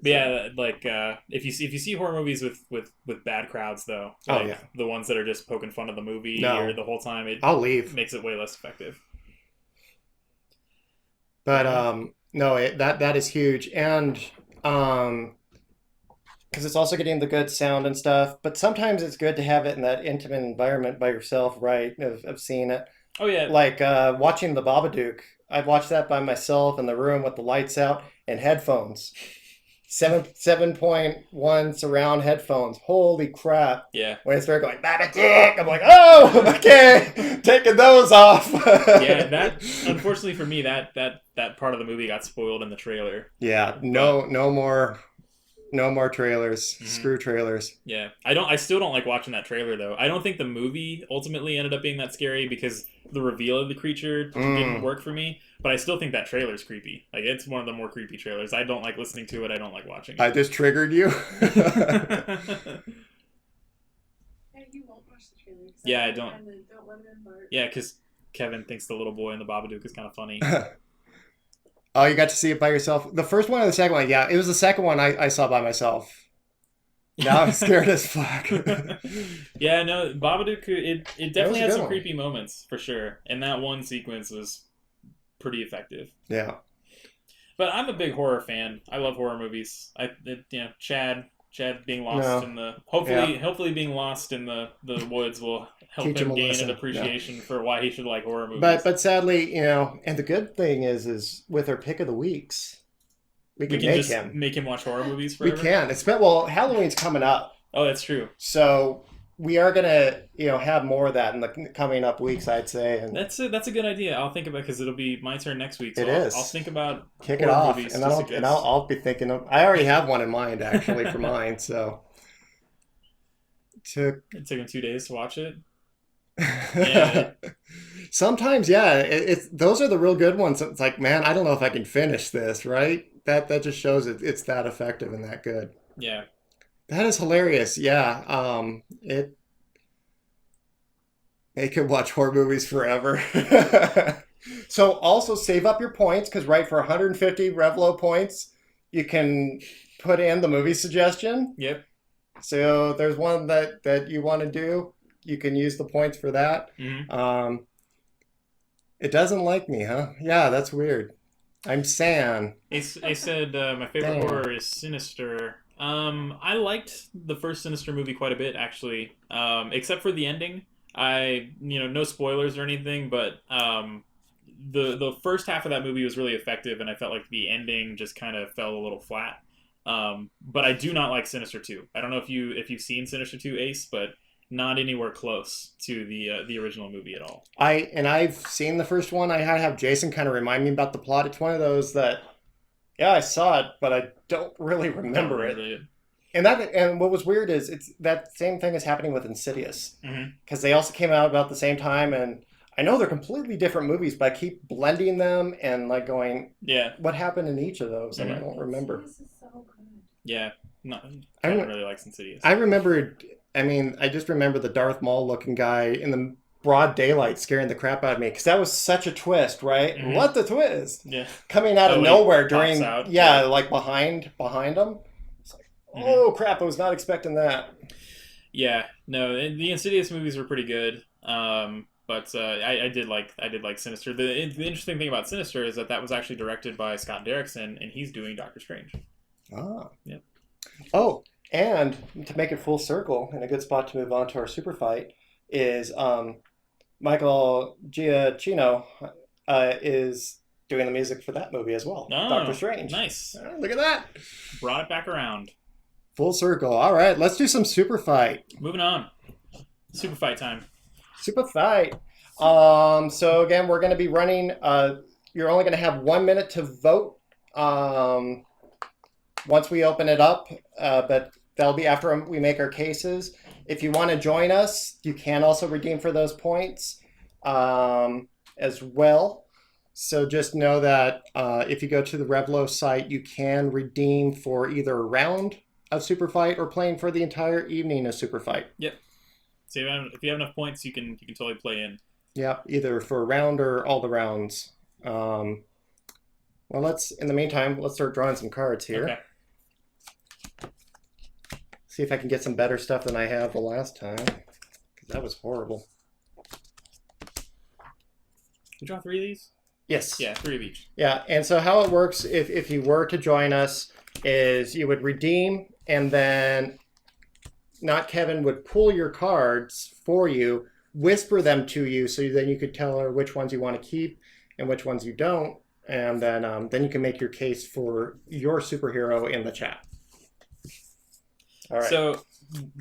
But yeah, like if you see horror movies with bad crowds though, like yeah. the ones that are just poking fun of the movie No. or the whole time, it I'll leave. makes it way less effective. But no, that is huge, and because it's also getting the good sound and stuff. But sometimes it's good to have it in that intimate environment by yourself, right? Of seeing it, Oh yeah, like watching the Babadook. I'd watch that by myself in the room with the lights out and headphones. 7.1 surround headphones. Holy crap! yeah. When it started going Babadook, I'm like, oh, okay, taking those off. Yeah, that unfortunately for me, that part of the movie got spoiled in the trailer. Yeah, no more trailers. Mhm. Screw trailers. Yeah, I still don't like watching that trailer though. I don't think the movie ultimately ended up being that scary because the reveal of the creature didn't work for me. But I still think that trailer's creepy. Like it's one of the more creepy trailers. I don't like listening to it. I don't like watching it. I just triggered you. Yeah, you won't watch the trailer. 'Cause Yeah, I don't don't. find the Don't let him in part. Yeah, because Kevin thinks the little boy in the Babadook is kind of funny. Oh, you got to see it by yourself. The first one or the second one? Yeah, it was the second one I saw by myself. Now I'm scared as fuck. Yeah, no, Babadook. It was definitely a had good some one. creepy moments for sure, and that one sequence was pretty effective. Yeah. But I'm a big horror fan. I love horror movies. Chad being lost No. in the Yeah. hopefully being lost in the woods will help Teach him him a gain lesson. an appreciation for why he should like horror movies. But sadly, and the good thing is with our pick of the weeks, we we can can make just him. make him watch horror movies We forever. can. Well, Halloween's coming up, Oh, that's true. so we are gonna have more of that in the coming up weeks, I'd say, and That's a good idea. I'll think about because it'll be my turn next week. So It I'll, is. I'll think about kick it horror off, movies and to then suggest. I'll be thinking of. I already have one in mind actually for mine, so. It took him 2 days to watch it. Yeah. Sometimes, yeah, it's those are the real good ones. It's like, man, I don't know if I can finish this, right? That just shows it's that effective and that good. Yeah. That is hilarious. Yeah. They could watch horror movies forever. So also save up your points because for 150 Revlo points, you can put in the movie suggestion. Yep. So there's one that you want to do. You can use the points for that. Mm-hmm. It doesn't like me, huh? Yeah, that's weird. I'm San. They said my favorite Damn. horror is Sinister. I liked the first Sinister movie quite a bit, actually. Except for the ending. No spoilers or anything, but the first half of that movie was really effective, and I felt like the ending just kind of fell a little flat. But I do not like Sinister 2. I don't know if you've seen Sinister 2, Ace, but not anywhere close to the original movie at all. I've seen the first one. I had to have Jason kind of remind me about the plot. It's one of those that, yeah, I saw it, but I don't really remember it. And what was weird is it's that same thing is happening with Insidious, because they also came out about the same time, and I know they're completely different movies, but I keep blending them and like going, Yeah. what happened in each of those? And I don't remember. This is so good. Yeah. No, I I rem- don't really like Insidious. I remember. I mean, I just remember the Darth Maul looking guy in the broad daylight scaring the crap out of me because that was such a twist, right? Mhm. What the twist? Yeah. Coming out of when he nowhere pops during, out. yeah, like behind him. It's like, oh crap! I was not expecting that. Yeah. No, the Insidious movies were pretty good. But I did like Sinister. The interesting thing about Sinister is that was actually directed by Scott Derrickson, and he's doing Doctor Strange. Ah. Yep. Oh, and to make it full circle, and a good spot to move on to our super fight is Michael Giacchino is doing the music for that movie as well. Oh, Doctor Strange. Nice. Look at that. Brought it back around. Full circle. All right, let's do some super fight. Moving on. Super fight time. Super fight. So again, we're going to be running. You're only going to have 1 minute to vote. Once we open it up, but that'll be after we make our cases. If you want to join us, you can also redeem for those points as well. So just know that if you go to the Revlo site, you can redeem for either a round of Super Fight or playing for the entire evening of Super Fight. Yep. So if you have enough points, you can totally play in. Yep, either for a round or all the rounds. Well, in the meantime, let's start drawing some cards here. Okay. See if I can get some better stuff than I have the last time. 'Cause that was horrible. You draw 3 of these? Yes. Yeah, 3 of each. Yeah, and so how it works if you were to join us is you would redeem, and then not Kevin would pull your cards for you, whisper them to you, so then you could tell her which ones you want to keep and which ones you don't, and then you can make your case for your superhero in the chat. All right. So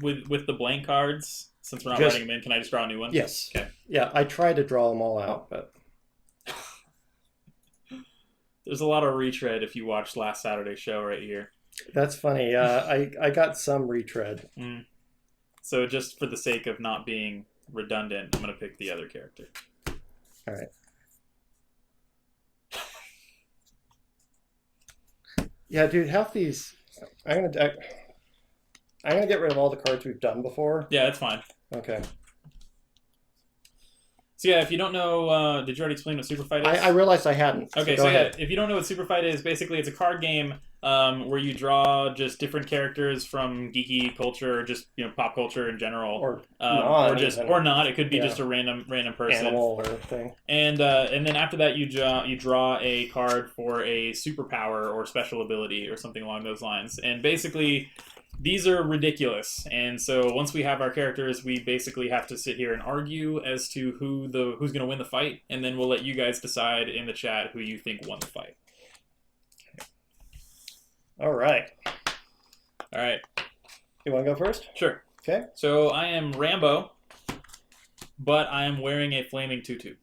with the blank cards, since we're not Just- writing them in, can I just draw a new one? Yes. Okay. Yeah, I tried to draw them all out, but There's a lot of retread if you watched last Saturday's show right here. that's funny. I got some retread. So just for the sake of not being redundant, I'm going to pick the other character. All right. Yeah, dude, half these. I'm gonna get rid of all the cards we've done before. Yeah, that's fine. Okay. So yeah, if you don't know, did you already explain what Super Fight is? I realized I hadn't. Okay, go so ahead. yeah, if you don't know what Super Fight is, basically it's a card game where you draw just different characters from geeky culture, or just pop culture in general, Or or just even or not. It could be yeah. just a random person. animal or thing. And then after that, you draw a card for a superpower or special ability or something along those lines. And basically, these are ridiculous. And so once we have our characters, we basically have to sit here and argue as to who's going to win the fight, and then we'll let you guys decide in the chat who you think won the fight. All right. All right. You want to go first? Sure. Okay. So I am Rambo, but I am wearing a flaming tutu.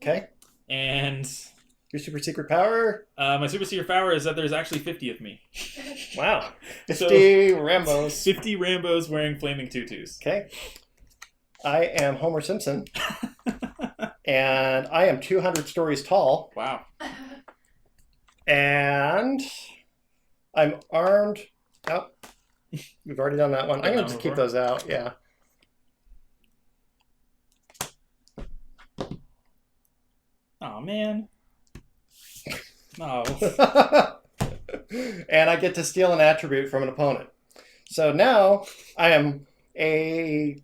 Okay. And Your super secret power? my super secret power is that there's actually 50 of me. Wow. 50 So- Rambos. 50 Rambos wearing flaming tutus. Okay. I am Homer Simpson, and I am 200 stories tall, Wow. and I'm armed. Oh, we've already done that one. I'm going to just keep those out. Yeah. Oh man. No. And I get to steal an attribute from an opponent. So now I am a.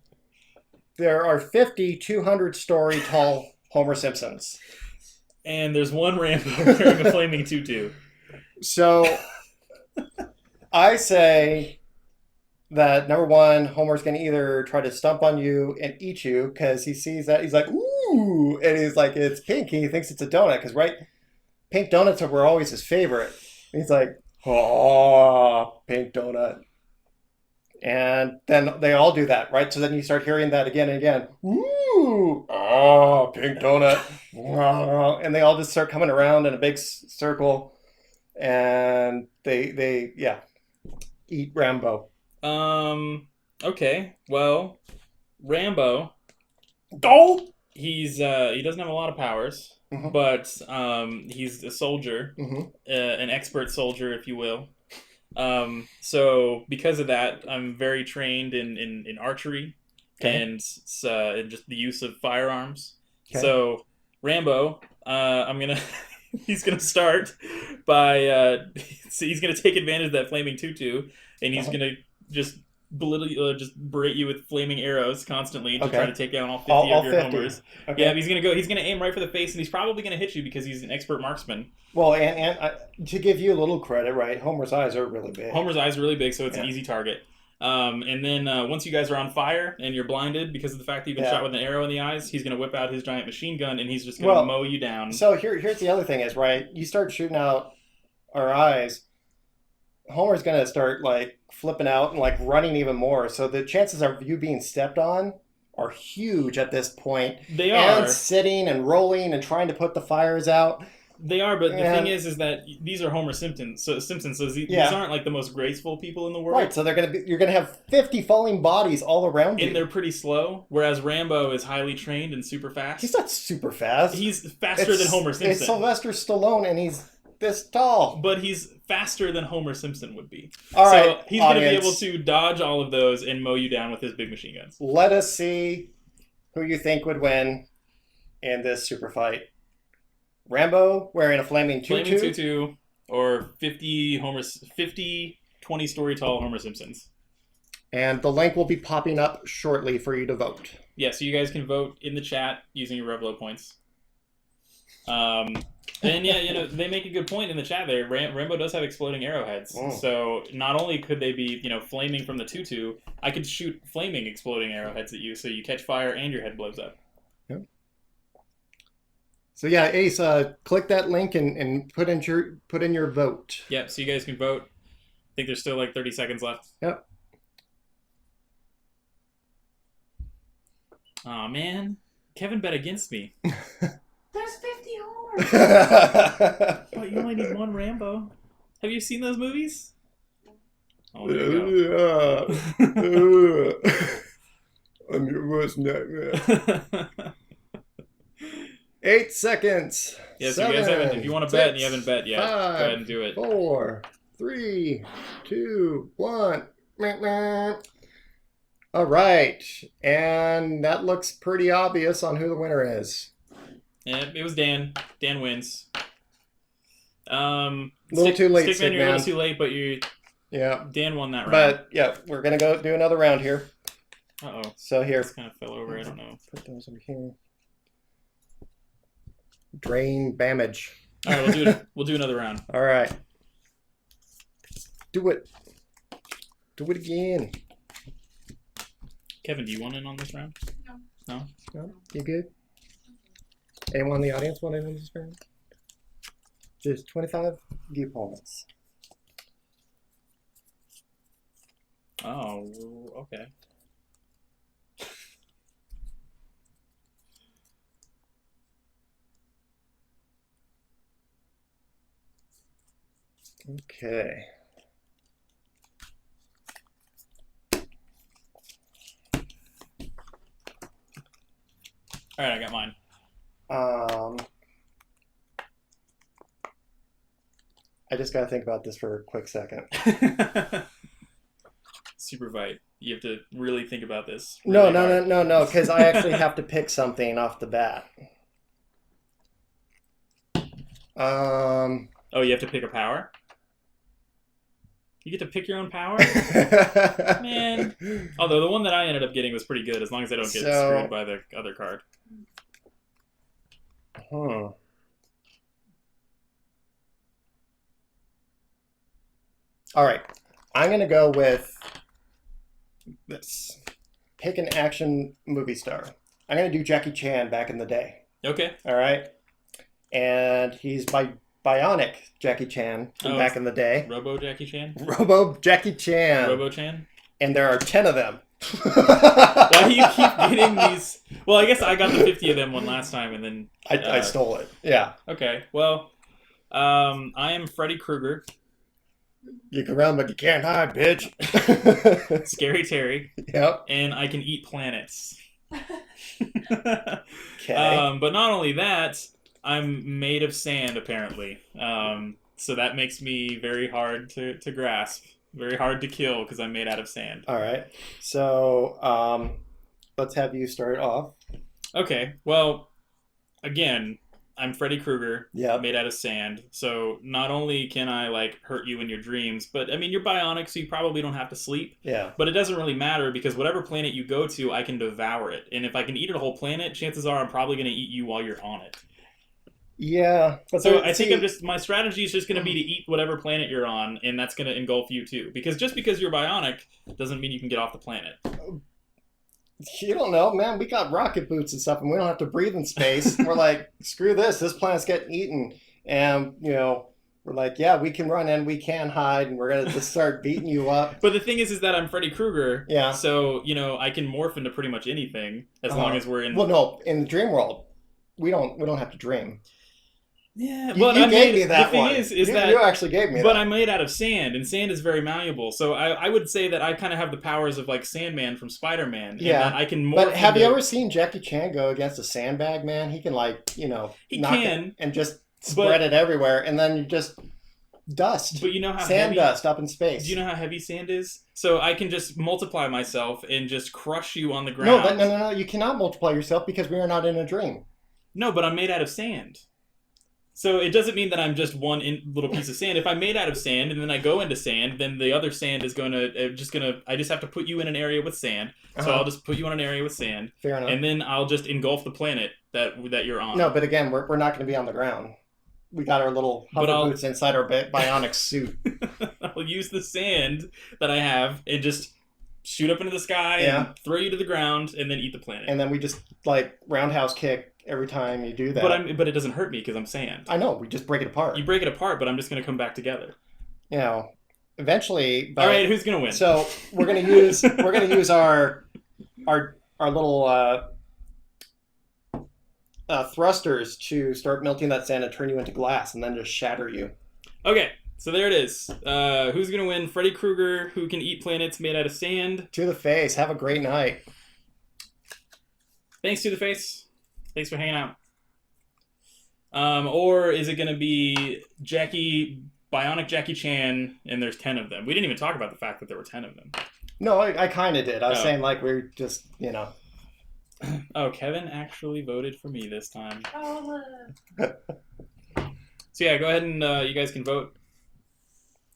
There are 50 200-story tall Homer Simpsons. And there's one Rambo wearing a flaming tutu. So I say that number one, Homer's going to either try to stomp on you and eat you because he sees that. He's like, ooh. And he's like, it's pink. And he thinks it's a donut because, right? Pink donuts were always his favorite. And he's like, oh, pink donut. And then they all do that, right? So then you start hearing that again and again. Ooh, oh, pink donut. And they all just start coming around in a big circle. And they eat Rambo. Okay. Well, Rambo, Go! he doesn't have a lot of powers, Mhm. but he's a soldier, Mm-hmm. an expert soldier, if you will. So because of that, I'm very trained in archery Okay. and just the use of firearms. Okay. So Rambo, he's gonna start by so he's gonna take advantage of that flaming tutu, and he's Uh-huh. gonna just just berate you with flaming arrows constantly to Okay. try to take down all 50 All of your 50. homers. Okay. Yeah, he's gonna aim right for the face, and he's probably gonna hit you because he's an expert marksman. Well, and to give you a little credit, right? Homer's eyes are really big. Homer's eyes are really big, so it's an Yeah. easy target. And then once you guys are on fire and you're blinded because of the fact that you've been Yeah. shot with an arrow in the eyes, he's going to whip out his giant machine gun and he's just going to Well, mow you down. So here's the other thing is, right? You start shooting out our eyes, Homer's going to start like flipping out and like running even more. So the chances of you being stepped on are huge at this point. They are. And sitting and rolling and trying to put the fires out. They are, but the And- thing is that these are Homer Simpsons. So these Yeah. aren't like the most graceful people in the world. Right, so you're gonna have 50 falling bodies all around you. And they're pretty slow, whereas Rambo is highly trained and super fast. He's not super fast. He's faster than Homer It's Simpson. Sylvester Stallone, and he's this tall. But he's faster than Homer Simpson would be. All so right, he's going to be audience, able to dodge all of those and mow you down with his big machine guns. let us see who you think would win in this super fight. Rambo wearing a flaming tutu. Flaming tutu or 50 20-story tall Homer Simpsons. And the link will be popping up shortly for you to vote. Yeah, so you guys can vote in the chat using your Revlo points. And yeah, they make a good point in the chat there. Rambo does have exploding arrowheads. Mm. So not only could they be, flaming from the tutu, I could shoot flaming exploding arrowheads at you so you catch fire and your head blows up. So yeah, Ace, click that link and put in your vote. Yeah, so you guys can vote. I think there's still like 30 seconds left. Yep. Aw, man. Kevin bet against me. There's 50 Homers. But you only need one Rambo. Have you seen those movies? Oh, there you go. I'm your worst nightmare. 8 seconds. Yeah, so you guys haven't, if you want to bet and you 6, haven't bet yet, go ahead and do it. 4, 3, 2, 1. All right, and that looks pretty obvious on who the winner is. Yeah, it was Dan. Dan wins. Little too late, Stickman, you're a little Stickman. too late, but you Yeah, Dan won that round. but yeah, we're gonna go do another round here. Uh-oh. So here, This kind of fell over. I don't know. put those in here. Drain damage. All right, we'll do it. We'll do another round. All right, do it. Do it again. Kevin, do you want in on this round? No. No? No, you good? Anyone in the audience want in on this round? Just 25 viewpoints. Oh, okay. Okay. All right, I got mine. I just gotta think about this for a quick second. Super fight. You have to really think about this. No, really no, hard. no, no, no, because I actually have to pick something off the bat. Oh, you have to pick a power? You get to pick your own power? Man. Although the one that I ended up getting was pretty good, as long as I don't get So- screwed by the other card. All right, I'm gonna go with this. Pick an action movie star. I'm gonna do Jackie Chan back in the day. Okay. All right, and he's bionic Jackie Chan from Oh, back in the day. Robo Jackie Chan? Robo Jackie Chan. Robo Chan? And there are 10 of them. Why do you keep getting these? Well, I guess I got the 50 of them one last time, and then... I stole it. Yeah. Okay, well, I am Freddy Krueger, You can run, but you can't hide, bitch. Scary Terry, Yep. and I can eat planets. Okay. But not only that, I'm made of sand, apparently. So that makes me very hard to grasp. Very hard to kill because I'm made out of sand. All right. So let's have you start off. Okay, well, again, I'm Freddy Krueger, Yeah. made out of sand. So not only can I, like, hurt you in your dreams, but, I mean, you're bionic, so you probably don't have to sleep. Yeah. But it doesn't really matter because whatever planet you go to, I can devour it. And if I can eat a whole planet, chances are I'm probably going to eat you while you're on it. Yeah. But So there- I think see, my strategy is just going to be to eat whatever planet you're on, and that's going to engulf you too. Because just because you're bionic doesn't mean you can get off the planet. you don't know, man. We got rocket boots and stuff, and we don't have to breathe in space. We're like, screw this. This planet's getting eaten. And, we're like, yeah, we can run and we can hide, and we're going to just start beating you up. But the thing is that I'm Freddy Krueger. Yeah. So I can morph into pretty much anything as long as we're in. Well, no, in the dream world, we don't have to dream. Yeah. You, But you I gave made, me that the thing one. is you, that. you actually gave me But that. I'm made out of sand, and sand is very malleable. So I would say that I kind of have the powers of like Sandman from Spider-Man. And Yeah. that I can morph. But have you into- ever seen Jackie Chan go against a sandbag, man? He can He knock can, it and just spread it everywhere, and then you just dust, But you know how sand heavy. dust up in space. Do you know how heavy sand is? So I can just multiply myself and just crush you on the No, ground. no. You cannot multiply yourself because we are not in a dream. No, but I'm made out of sand. So it doesn't mean that I'm just one little piece of sand. If I'm made out of sand and then I go into sand, then the other sand is I just have to put you in an area with sand. So Uh-huh. I'll just put you in an area with sand, Fair enough. and then I'll just engulf the planet that you're on. No, but again, we're not going to be on the ground. We got our little But hover I'll- boots inside our bionic suit. I'll use the sand that I have and just shoot up into the sky Yeah. and throw you to the ground and then eat the planet. And then we just roundhouse kick every time you do that. But it doesn't hurt me because I'm sand. I know, we just break it apart. You break it apart, but I'm just going to come back together. Eventually. But, All right, who's going to win? So we're gonna use our little thrusters to start melting that sand and turn you into glass, and then just shatter you. Okay, so there it is. Who's going to win? Freddy Krueger, who can eat planets made out of sand. To the face. Have a great night. Thanks to the face. Thanks for hanging out. Or is it going to be Bionic Jackie Chan, and there's 10 of them? We didn't even talk about the fact that there were 10 of them. No, I kind of did. I was Oh. saying like we're just, Oh, Kevin actually voted for me this time. Oh, So yeah, go ahead and you guys can vote.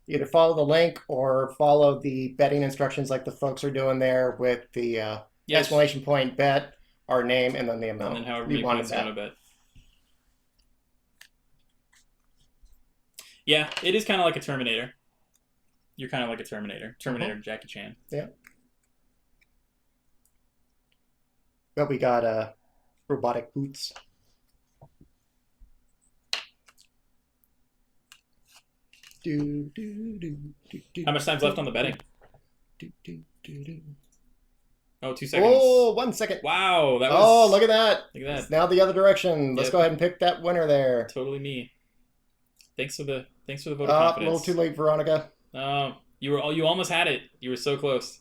either follow the link or follow the betting instructions like the folks are doing there with the Yes. exclamation point bet, our name, and then the amount. And then however we many want points to you want to bet. Yeah, it is kind of like a Terminator. You're kind of like a Terminator. Terminator Jackie Chan. Yeah. But we got robotic boots. How much time's left on the betting? Do. Oh, 2 seconds. Oh, 1 second. Wow, that was... Oh, look at that. Look at that. It's now the other direction. Let's Yep. go ahead and pick that winner there. Totally me. Thanks for the vote of A confidence. little too late, Veronica. You almost had it. You were so close.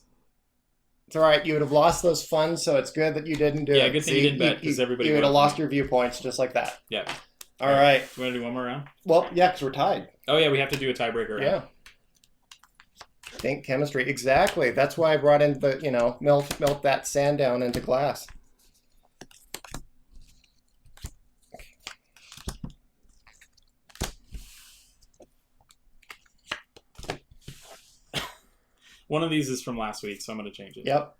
It's all right. You would have lost those funds, so it's good that you didn't do it. Yeah, good thing you didn't bet, 'cause everybody You would have voted for lost me. your viewpoints just like that. Yeah. All right. You want to do one more round? Well, yeah, because we're tied. Oh yeah, we have to do a tiebreaker round. Yeah. Think chemistry. Exactly. That's why I brought in the, melt that sand down into glass. One of these is from last week, so I'm going to change it. Yep.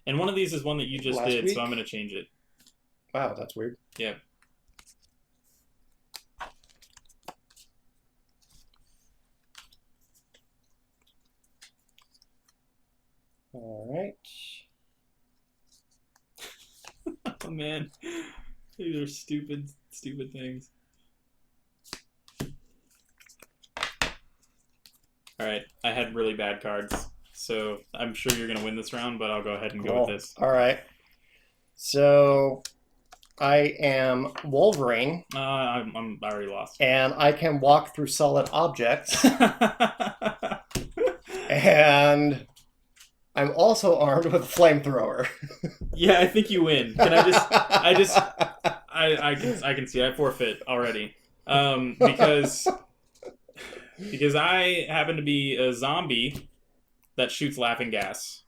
And one of these is one that you just Last did, week? so I'm going to change it. Wow, that's weird. Yeah. All right. Oh man, these are stupid things. All right, I had really bad cards, so I'm sure you're gonna win this round, but I'll go ahead and go with this. All right. So I am Wolverine, I already lost. and I can walk through solid objects, and I'm also armed with a flamethrower. Yeah, I think you win. Can I can see I forfeit already. Because I happen to be a zombie that shoots laughing gas.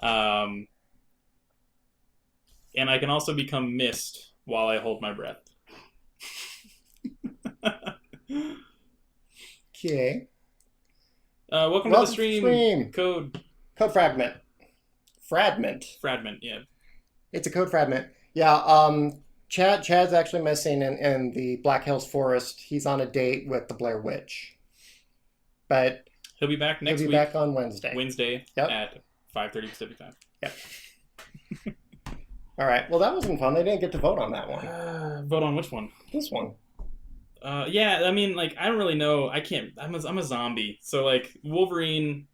And I can also become mist while I hold my breath. Okay. Welcome to the stream. Code Code fragment. Fragment. yeah. It's a code fragment. Yeah. Chad's actually missing in the Black Hills Forest. He's on a date with the Blair Witch. But He'll be back next he'll be week. back on Wednesday. Yep. At 5:30 Pacific time. Yep. All right. Well, that wasn't fun. They didn't get to vote on that one. Vote on which one? This one. Yeah, I mean, like, I don't really know. I can't. I'm a zombie, so like Wolverine.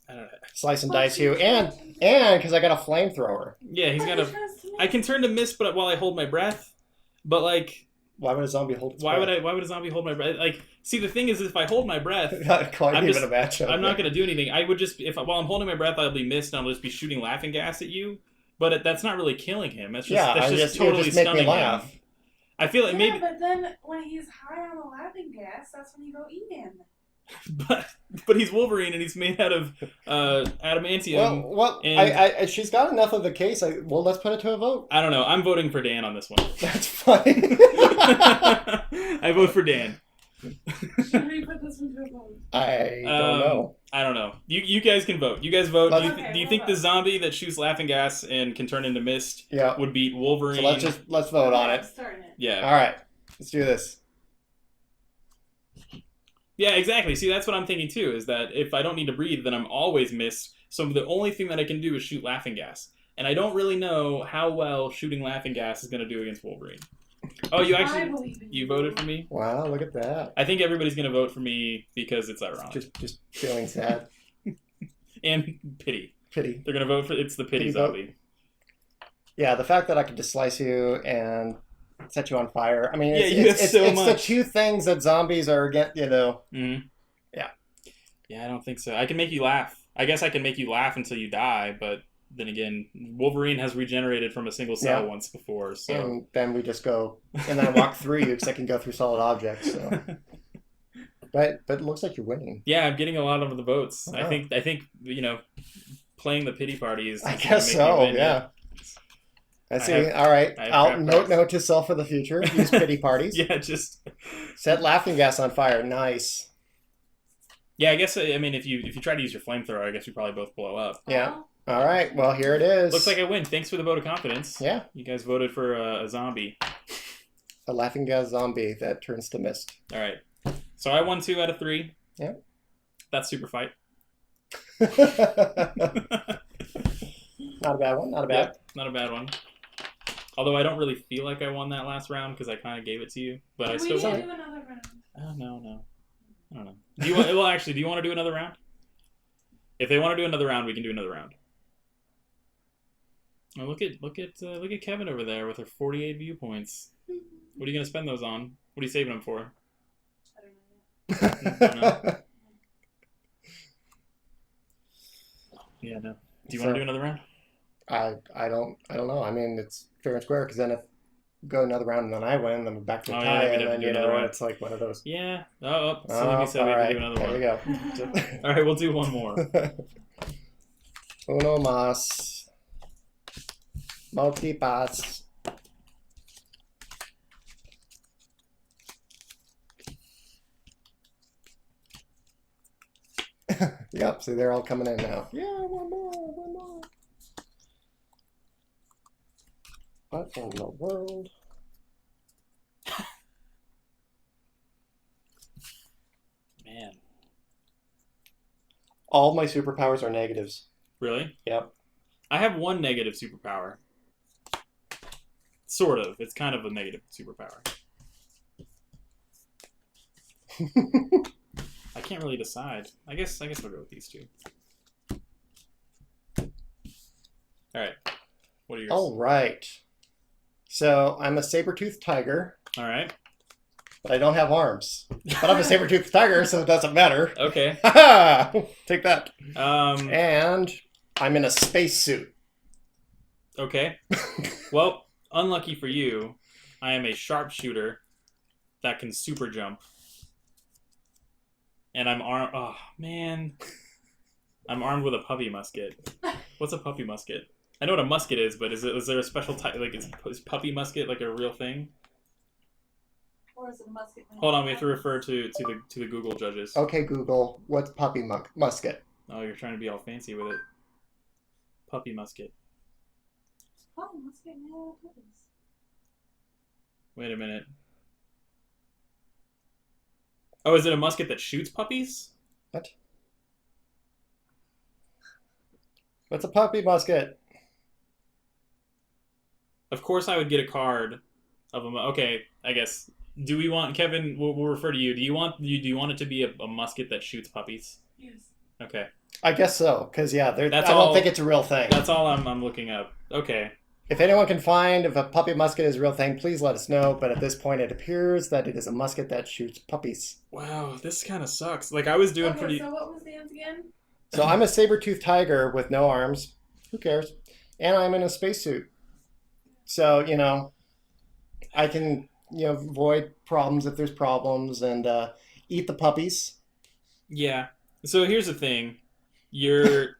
I don't know. Slice and dice you, and because I got a flamethrower. Yeah, he's got a. I can turn to mist, but while I hold my breath. But like, Why would a zombie hold its why breath? would a zombie hold my breath? Like, see, the thing is, if I hold my breath, Quite I'm even just- a matchup. I'm not gonna do anything. I would just while I'm holding my breath, I'll be mist, and I'll just be shooting laughing gas at you. But that's not really killing him. That's just Yeah, just it'll totally just make me stunning laugh. him. I feel like maybe, but then when he's high on the laughing gas, that's when you go eat him. but he's Wolverine, and he's made out of adamantium. Well, and- she's got enough of the case. Well, let's put it to a vote. I don't know. I'm voting for Dan on this one. That's fine. I vote for Dan. Should we put this one to a vote? I don't know. I don't know. You guys can vote. You guys vote. Let's- Do you Okay, think we'll the vote. zombie that shoots laughing gas and can turn into mist Yeah. would beat Wolverine? So let's vote on it. I'm starting it. Yeah. All right, let's do this. Yeah, exactly. See, that's what I'm thinking too, is that if I don't need to breathe, then I'm always mist. So the only thing that I can do is shoot laughing gas. And I don't really know how well shooting laughing gas is going to do against Wolverine. Oh, you I actually believe in you voted for me? Wow, look at that. I think everybody's going to vote for me because it's ironic. Just feeling sad. And pity. Pity. They're going to vote for it's the pity Pity vote. zombie. Yeah, the fact that I could just slice you and set you on fire. I mean, Yeah, you have so it's the much. two things that zombies are against. Mm-hmm. Yeah. Yeah, I don't think so. I can make you laugh. I guess I can make you laugh until you die, but then again, Wolverine has regenerated from a single cell Yeah. once before, so... And then we just go, and then I walk through you because I can go through solid objects. So but it looks like you're winning. Yeah, I'm getting a lot of the votes. Oh. I think playing the pity party is. I gonna guess make me so. win, Yeah. I see. have- All right. I have I'll crap note cards. to self for the future. Use pity parties. Yeah, just. Set laughing gas on fire. Nice. Yeah, I guess if you try to use your flamethrower, I guess you probably both blow up. Yeah. All right. Well, here it is. Looks like I win. Thanks for the vote of confidence. Yeah. You guys voted for a zombie. A laughing gas zombie that turns to mist. All right. So I won 2 out of 3. Yeah. That's super fight. Not a bad one. Not a bad. Yep, not a bad one. Although I don't really feel like I won that last round because I kind of gave it to you, but I Do still. we need to do another round? Oh no. I don't know. Do you want? Well, actually, do you want to do another round? If they want to do another round, we can do another round. Oh, look at Kevin over there with her 48 viewpoints. What are you gonna spend those on? What are you saving them for? I don't know. Yeah, no. Do you want to do another round? I don't know. I mean, it's fair and square because then if we go another round and then I win, then we're back to a Oh, tie, yeah, we'd and have to then do another round. it's like one of those. Yeah. So we said we all have right. to do another There one. we go. All right, we'll do one more. Uno más. Multipass. Yep, see, they're all coming in now. Yeah, one more. What in the world? Man. All my superpowers are negatives. Really? Yep. I have one negative superpower. Sort of. It's kind of a negative superpower. I can't really decide. I guess I'll go with these two. All right. What are yours? All right. So I'm a saber-toothed tiger, All right. but I don't have arms. But I'm a saber-toothed tiger, so it doesn't matter. Okay. Take that. And I'm in a spacesuit. Okay. Well, unlucky for you, I am a sharpshooter that can super jump. And I'm armed. Oh, man. I'm armed with a puppy musket. What's a puppy musket? I know what a musket is, but is there a special type? Like, is puppy musket like a real thing? Or is it a musket? Hold on, we have to refer to the Google judges. Okay, Google, what's puppy musket? Oh, you're trying to be all fancy with it. Puppy musket. Oh, musket now puppies. Wait a minute. Oh, is it a musket that shoots puppies? What? What's a puppy musket? Of course, I would get a card of a. Okay, I guess. Do we want Kevin? We'll refer to you. Do you want it to be a musket that shoots puppies? Yes. Okay, I guess so, because I That's don't all- think it's a real thing. that's all I'm looking up. Okay. If anyone can find if a puppy musket is a real thing, please let us know. But at this point, it appears that it is a musket that shoots puppies. Wow, this kind of sucks. Like I was doing Okay, pretty. so what was the answer again? So I'm a saber-toothed tiger with no arms. Who cares? And I'm in a spacesuit. So, I can, avoid problems if there's problems and eat the puppies. Yeah. So here's the thing, you're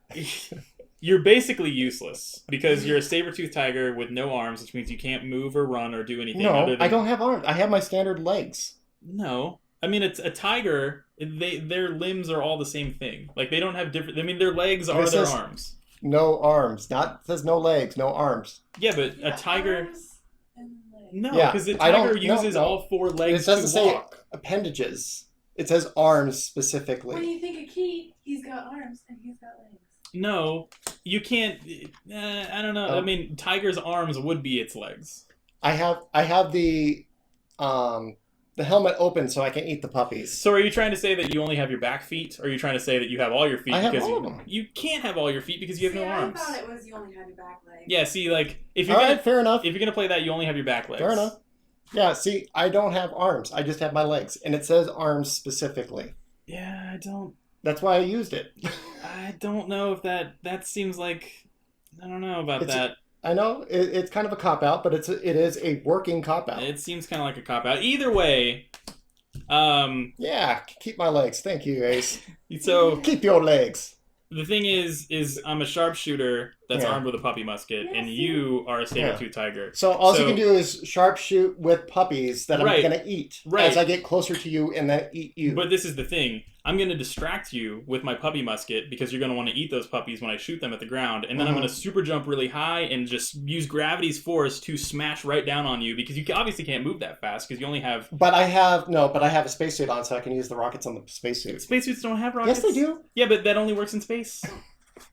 basically useless because you're a saber-toothed tiger with no arms, which means you can't move or run or do anything. No, I don't have arms. I have my standard legs. No, I mean it's a tiger. Their limbs are all the same thing. Like they don't have different. I mean their legs are This their is- arms. No arms. Not it says no legs, no arms. Yeah, but Yeah, a tiger. arms and legs. No, Yeah, because the I don't- tiger uses no. all 4 It legs doesn't to say walk. appendages. It says arms When specifically. you think of Keith, he's got arms and he's got legs. No, you can't. I don't know. Oh. I mean, tiger's arms would be its legs. I have the helmet open so I can eat the puppies. So are you trying to say that you only have your back feet, or are you trying to say that you have all your feet? I have because all of them. You can't have all your feet because you have See, no arms. I thought it was you only had your back legs. Yeah, see, like if All you're right, fair enough. if you're gonna play that, you only have your back legs. Fair enough. Yeah, see, I don't have arms. I just have my legs, and it says arms specifically. Yeah, That's why I used it. I don't know if that seems like I don't know about It's- that. I know it's kind of a cop out, but it is a working cop out. It seems kind of like a cop out. Either way, Yeah, keep my legs. Thank you, Ace. So Keep your legs. the thing is I'm a sharpshooter that's Yeah. armed with a puppy musket, Yeah, and see? you are a saber-tooth tiger. So all you So- can do is sharpshoot with puppies that I'm Right. going to eat Right. as I get closer to you and then eat you. But this is the thing. I'm going to distract you with my puppy musket because you're going to want to eat those puppies when I shoot them at the ground. And then I'm Mhm. going to super jump really high and just use gravity's force to smash right down on you because you obviously can't move that fast because you only have... But I have a spacesuit on, so I can use the rockets on the spacesuit. Spacesuits don't have rockets. Yes, they do. Yeah, but that only works in space.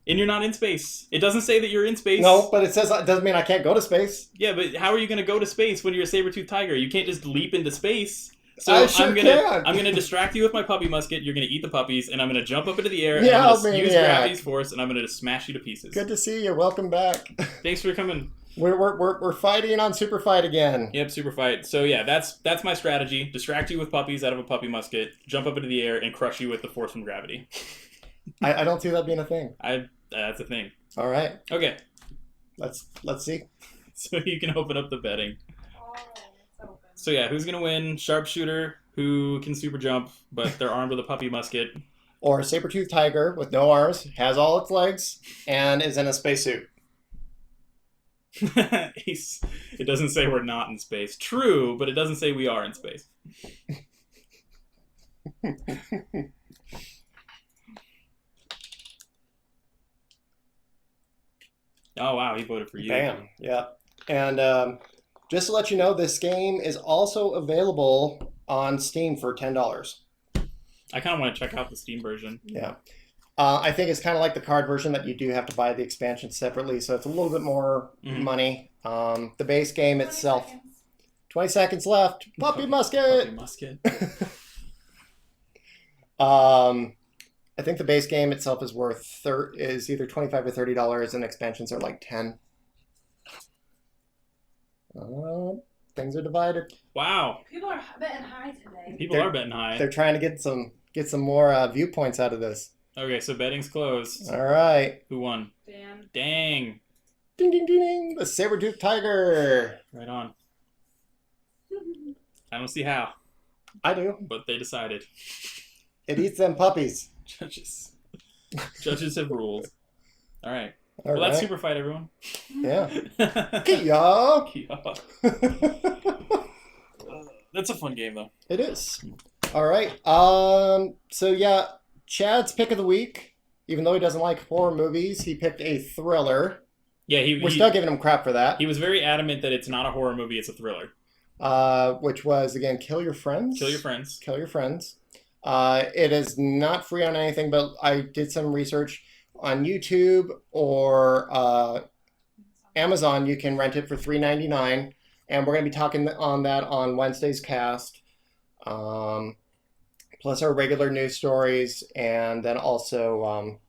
And you're not in space. It doesn't say that you're in space. No, but it doesn't mean I can't go to space. Yeah, but how are you going to go to space when you're a saber-toothed tiger? You can't just leap into space. So I sure I'm can. gonna distract you with my puppy musket. You're gonna eat the puppies, and I'm gonna jump up into the air. Yeah, and I'm gonna use maniac. gravity's force, and I'm gonna just smash you to pieces. Good to see you. Welcome back. Thanks for coming. We're fighting on Super Fight again. Yep, super fight. So yeah, that's my strategy. Distract you with puppies out of a puppy musket, jump up into the air, and crush you with the force from gravity. I don't see that being a thing. That's a thing. All right, Okay, let's see. so you can open up the betting. Alright, it's open. So yeah, who's gonna win? Sharpshooter who can super jump, but they're armed with a puppy musket. Or a saber-toothed tiger with no arms, has all its legs, and is in a spacesuit. It doesn't say we're not in space. True, but it doesn't say we are in space. Oh wow, he voted for you. Bam. Yeah. And just to let you know, this game is also available on Steam for $10. I kind of want to check out the Steam version. Yeah. I think it's kind of like the card version that you do have to buy the expansion separately, so it's a little bit more Mhm. money. The base game 20 itself, seconds. 20 seconds left. Puppy musket. Puppy musket. I think the base game itself is worth is either $25 or $30, and expansions are like 10. Things are divided. Wow, People are betting high today. people are betting high. They're trying to get some more viewpoints out of this. Okay, so betting's closed. All right. Who won? Dan. Dang. Ding ding ding ding. The saber-toothed tiger. Right on. I don't see how, I do. but they decided. It eats them puppies. Judges. Judges have ruled. All right. All Well, that's right. super fight, everyone. Yeah. Okay, y'all. Yeah. That's a fun game, though. It is. All right. So yeah, Chad's pick of the week. Even though he doesn't like horror movies, he picked a thriller. Yeah, We're still giving him crap for that. he was very adamant that it's not a horror movie; it's a thriller. Which was again, Kill Your Friends. Kill Your Friends. Kill Your Friends. It is not free on anything, but I did some research on YouTube or Amazon. You can rent it for $3.99, and we're going to be talking on that on Wednesday's cast. Plus our regular news stories, and then also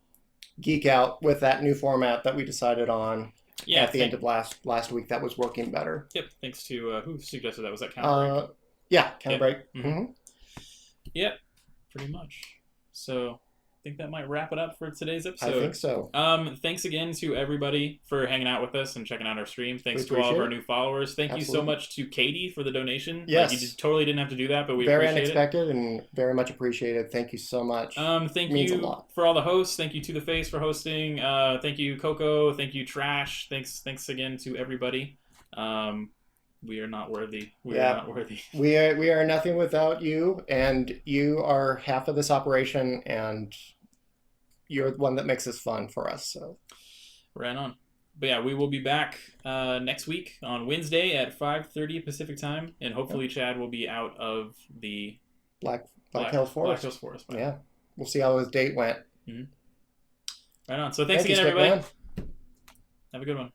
geek out with that new format that we decided on Yeah, at the end of last week. That was working better. Yep. Thanks to who suggested that? Was that Counter? Yeah, kind Yeah. of break. Mhm. Mhm. Yep. Pretty much. So I think that might wrap it up for today's I episode. think so. Thanks again to everybody for hanging out with us and checking out our stream. Thanks We to all of appreciate our it. new followers. Thank you so Absolutely. much to Katie for the donation. Yes. Like, you totally didn't have to do that, but we Very appreciate unexpected and very much appreciated. Thank you so much. it. Thank Means a you lot. for all the hosts. Thank you to the Face for hosting. Thank you Coco. Thank you Trash. Thanks again to everybody. We are not worthy. We Yeah. are not worthy. We are nothing without you, and you are half of this operation, and you're the one that makes this fun for us. So Right on. But yeah, we will be back next week on Wednesday at 5:30 Pacific time, and hopefully Chad will be out of the Black Hills Forest. Black Hills Forest. Yeah, we'll see how his date went. Right on. So thanks Thank you, again, everybody. Stickman. Have a good one.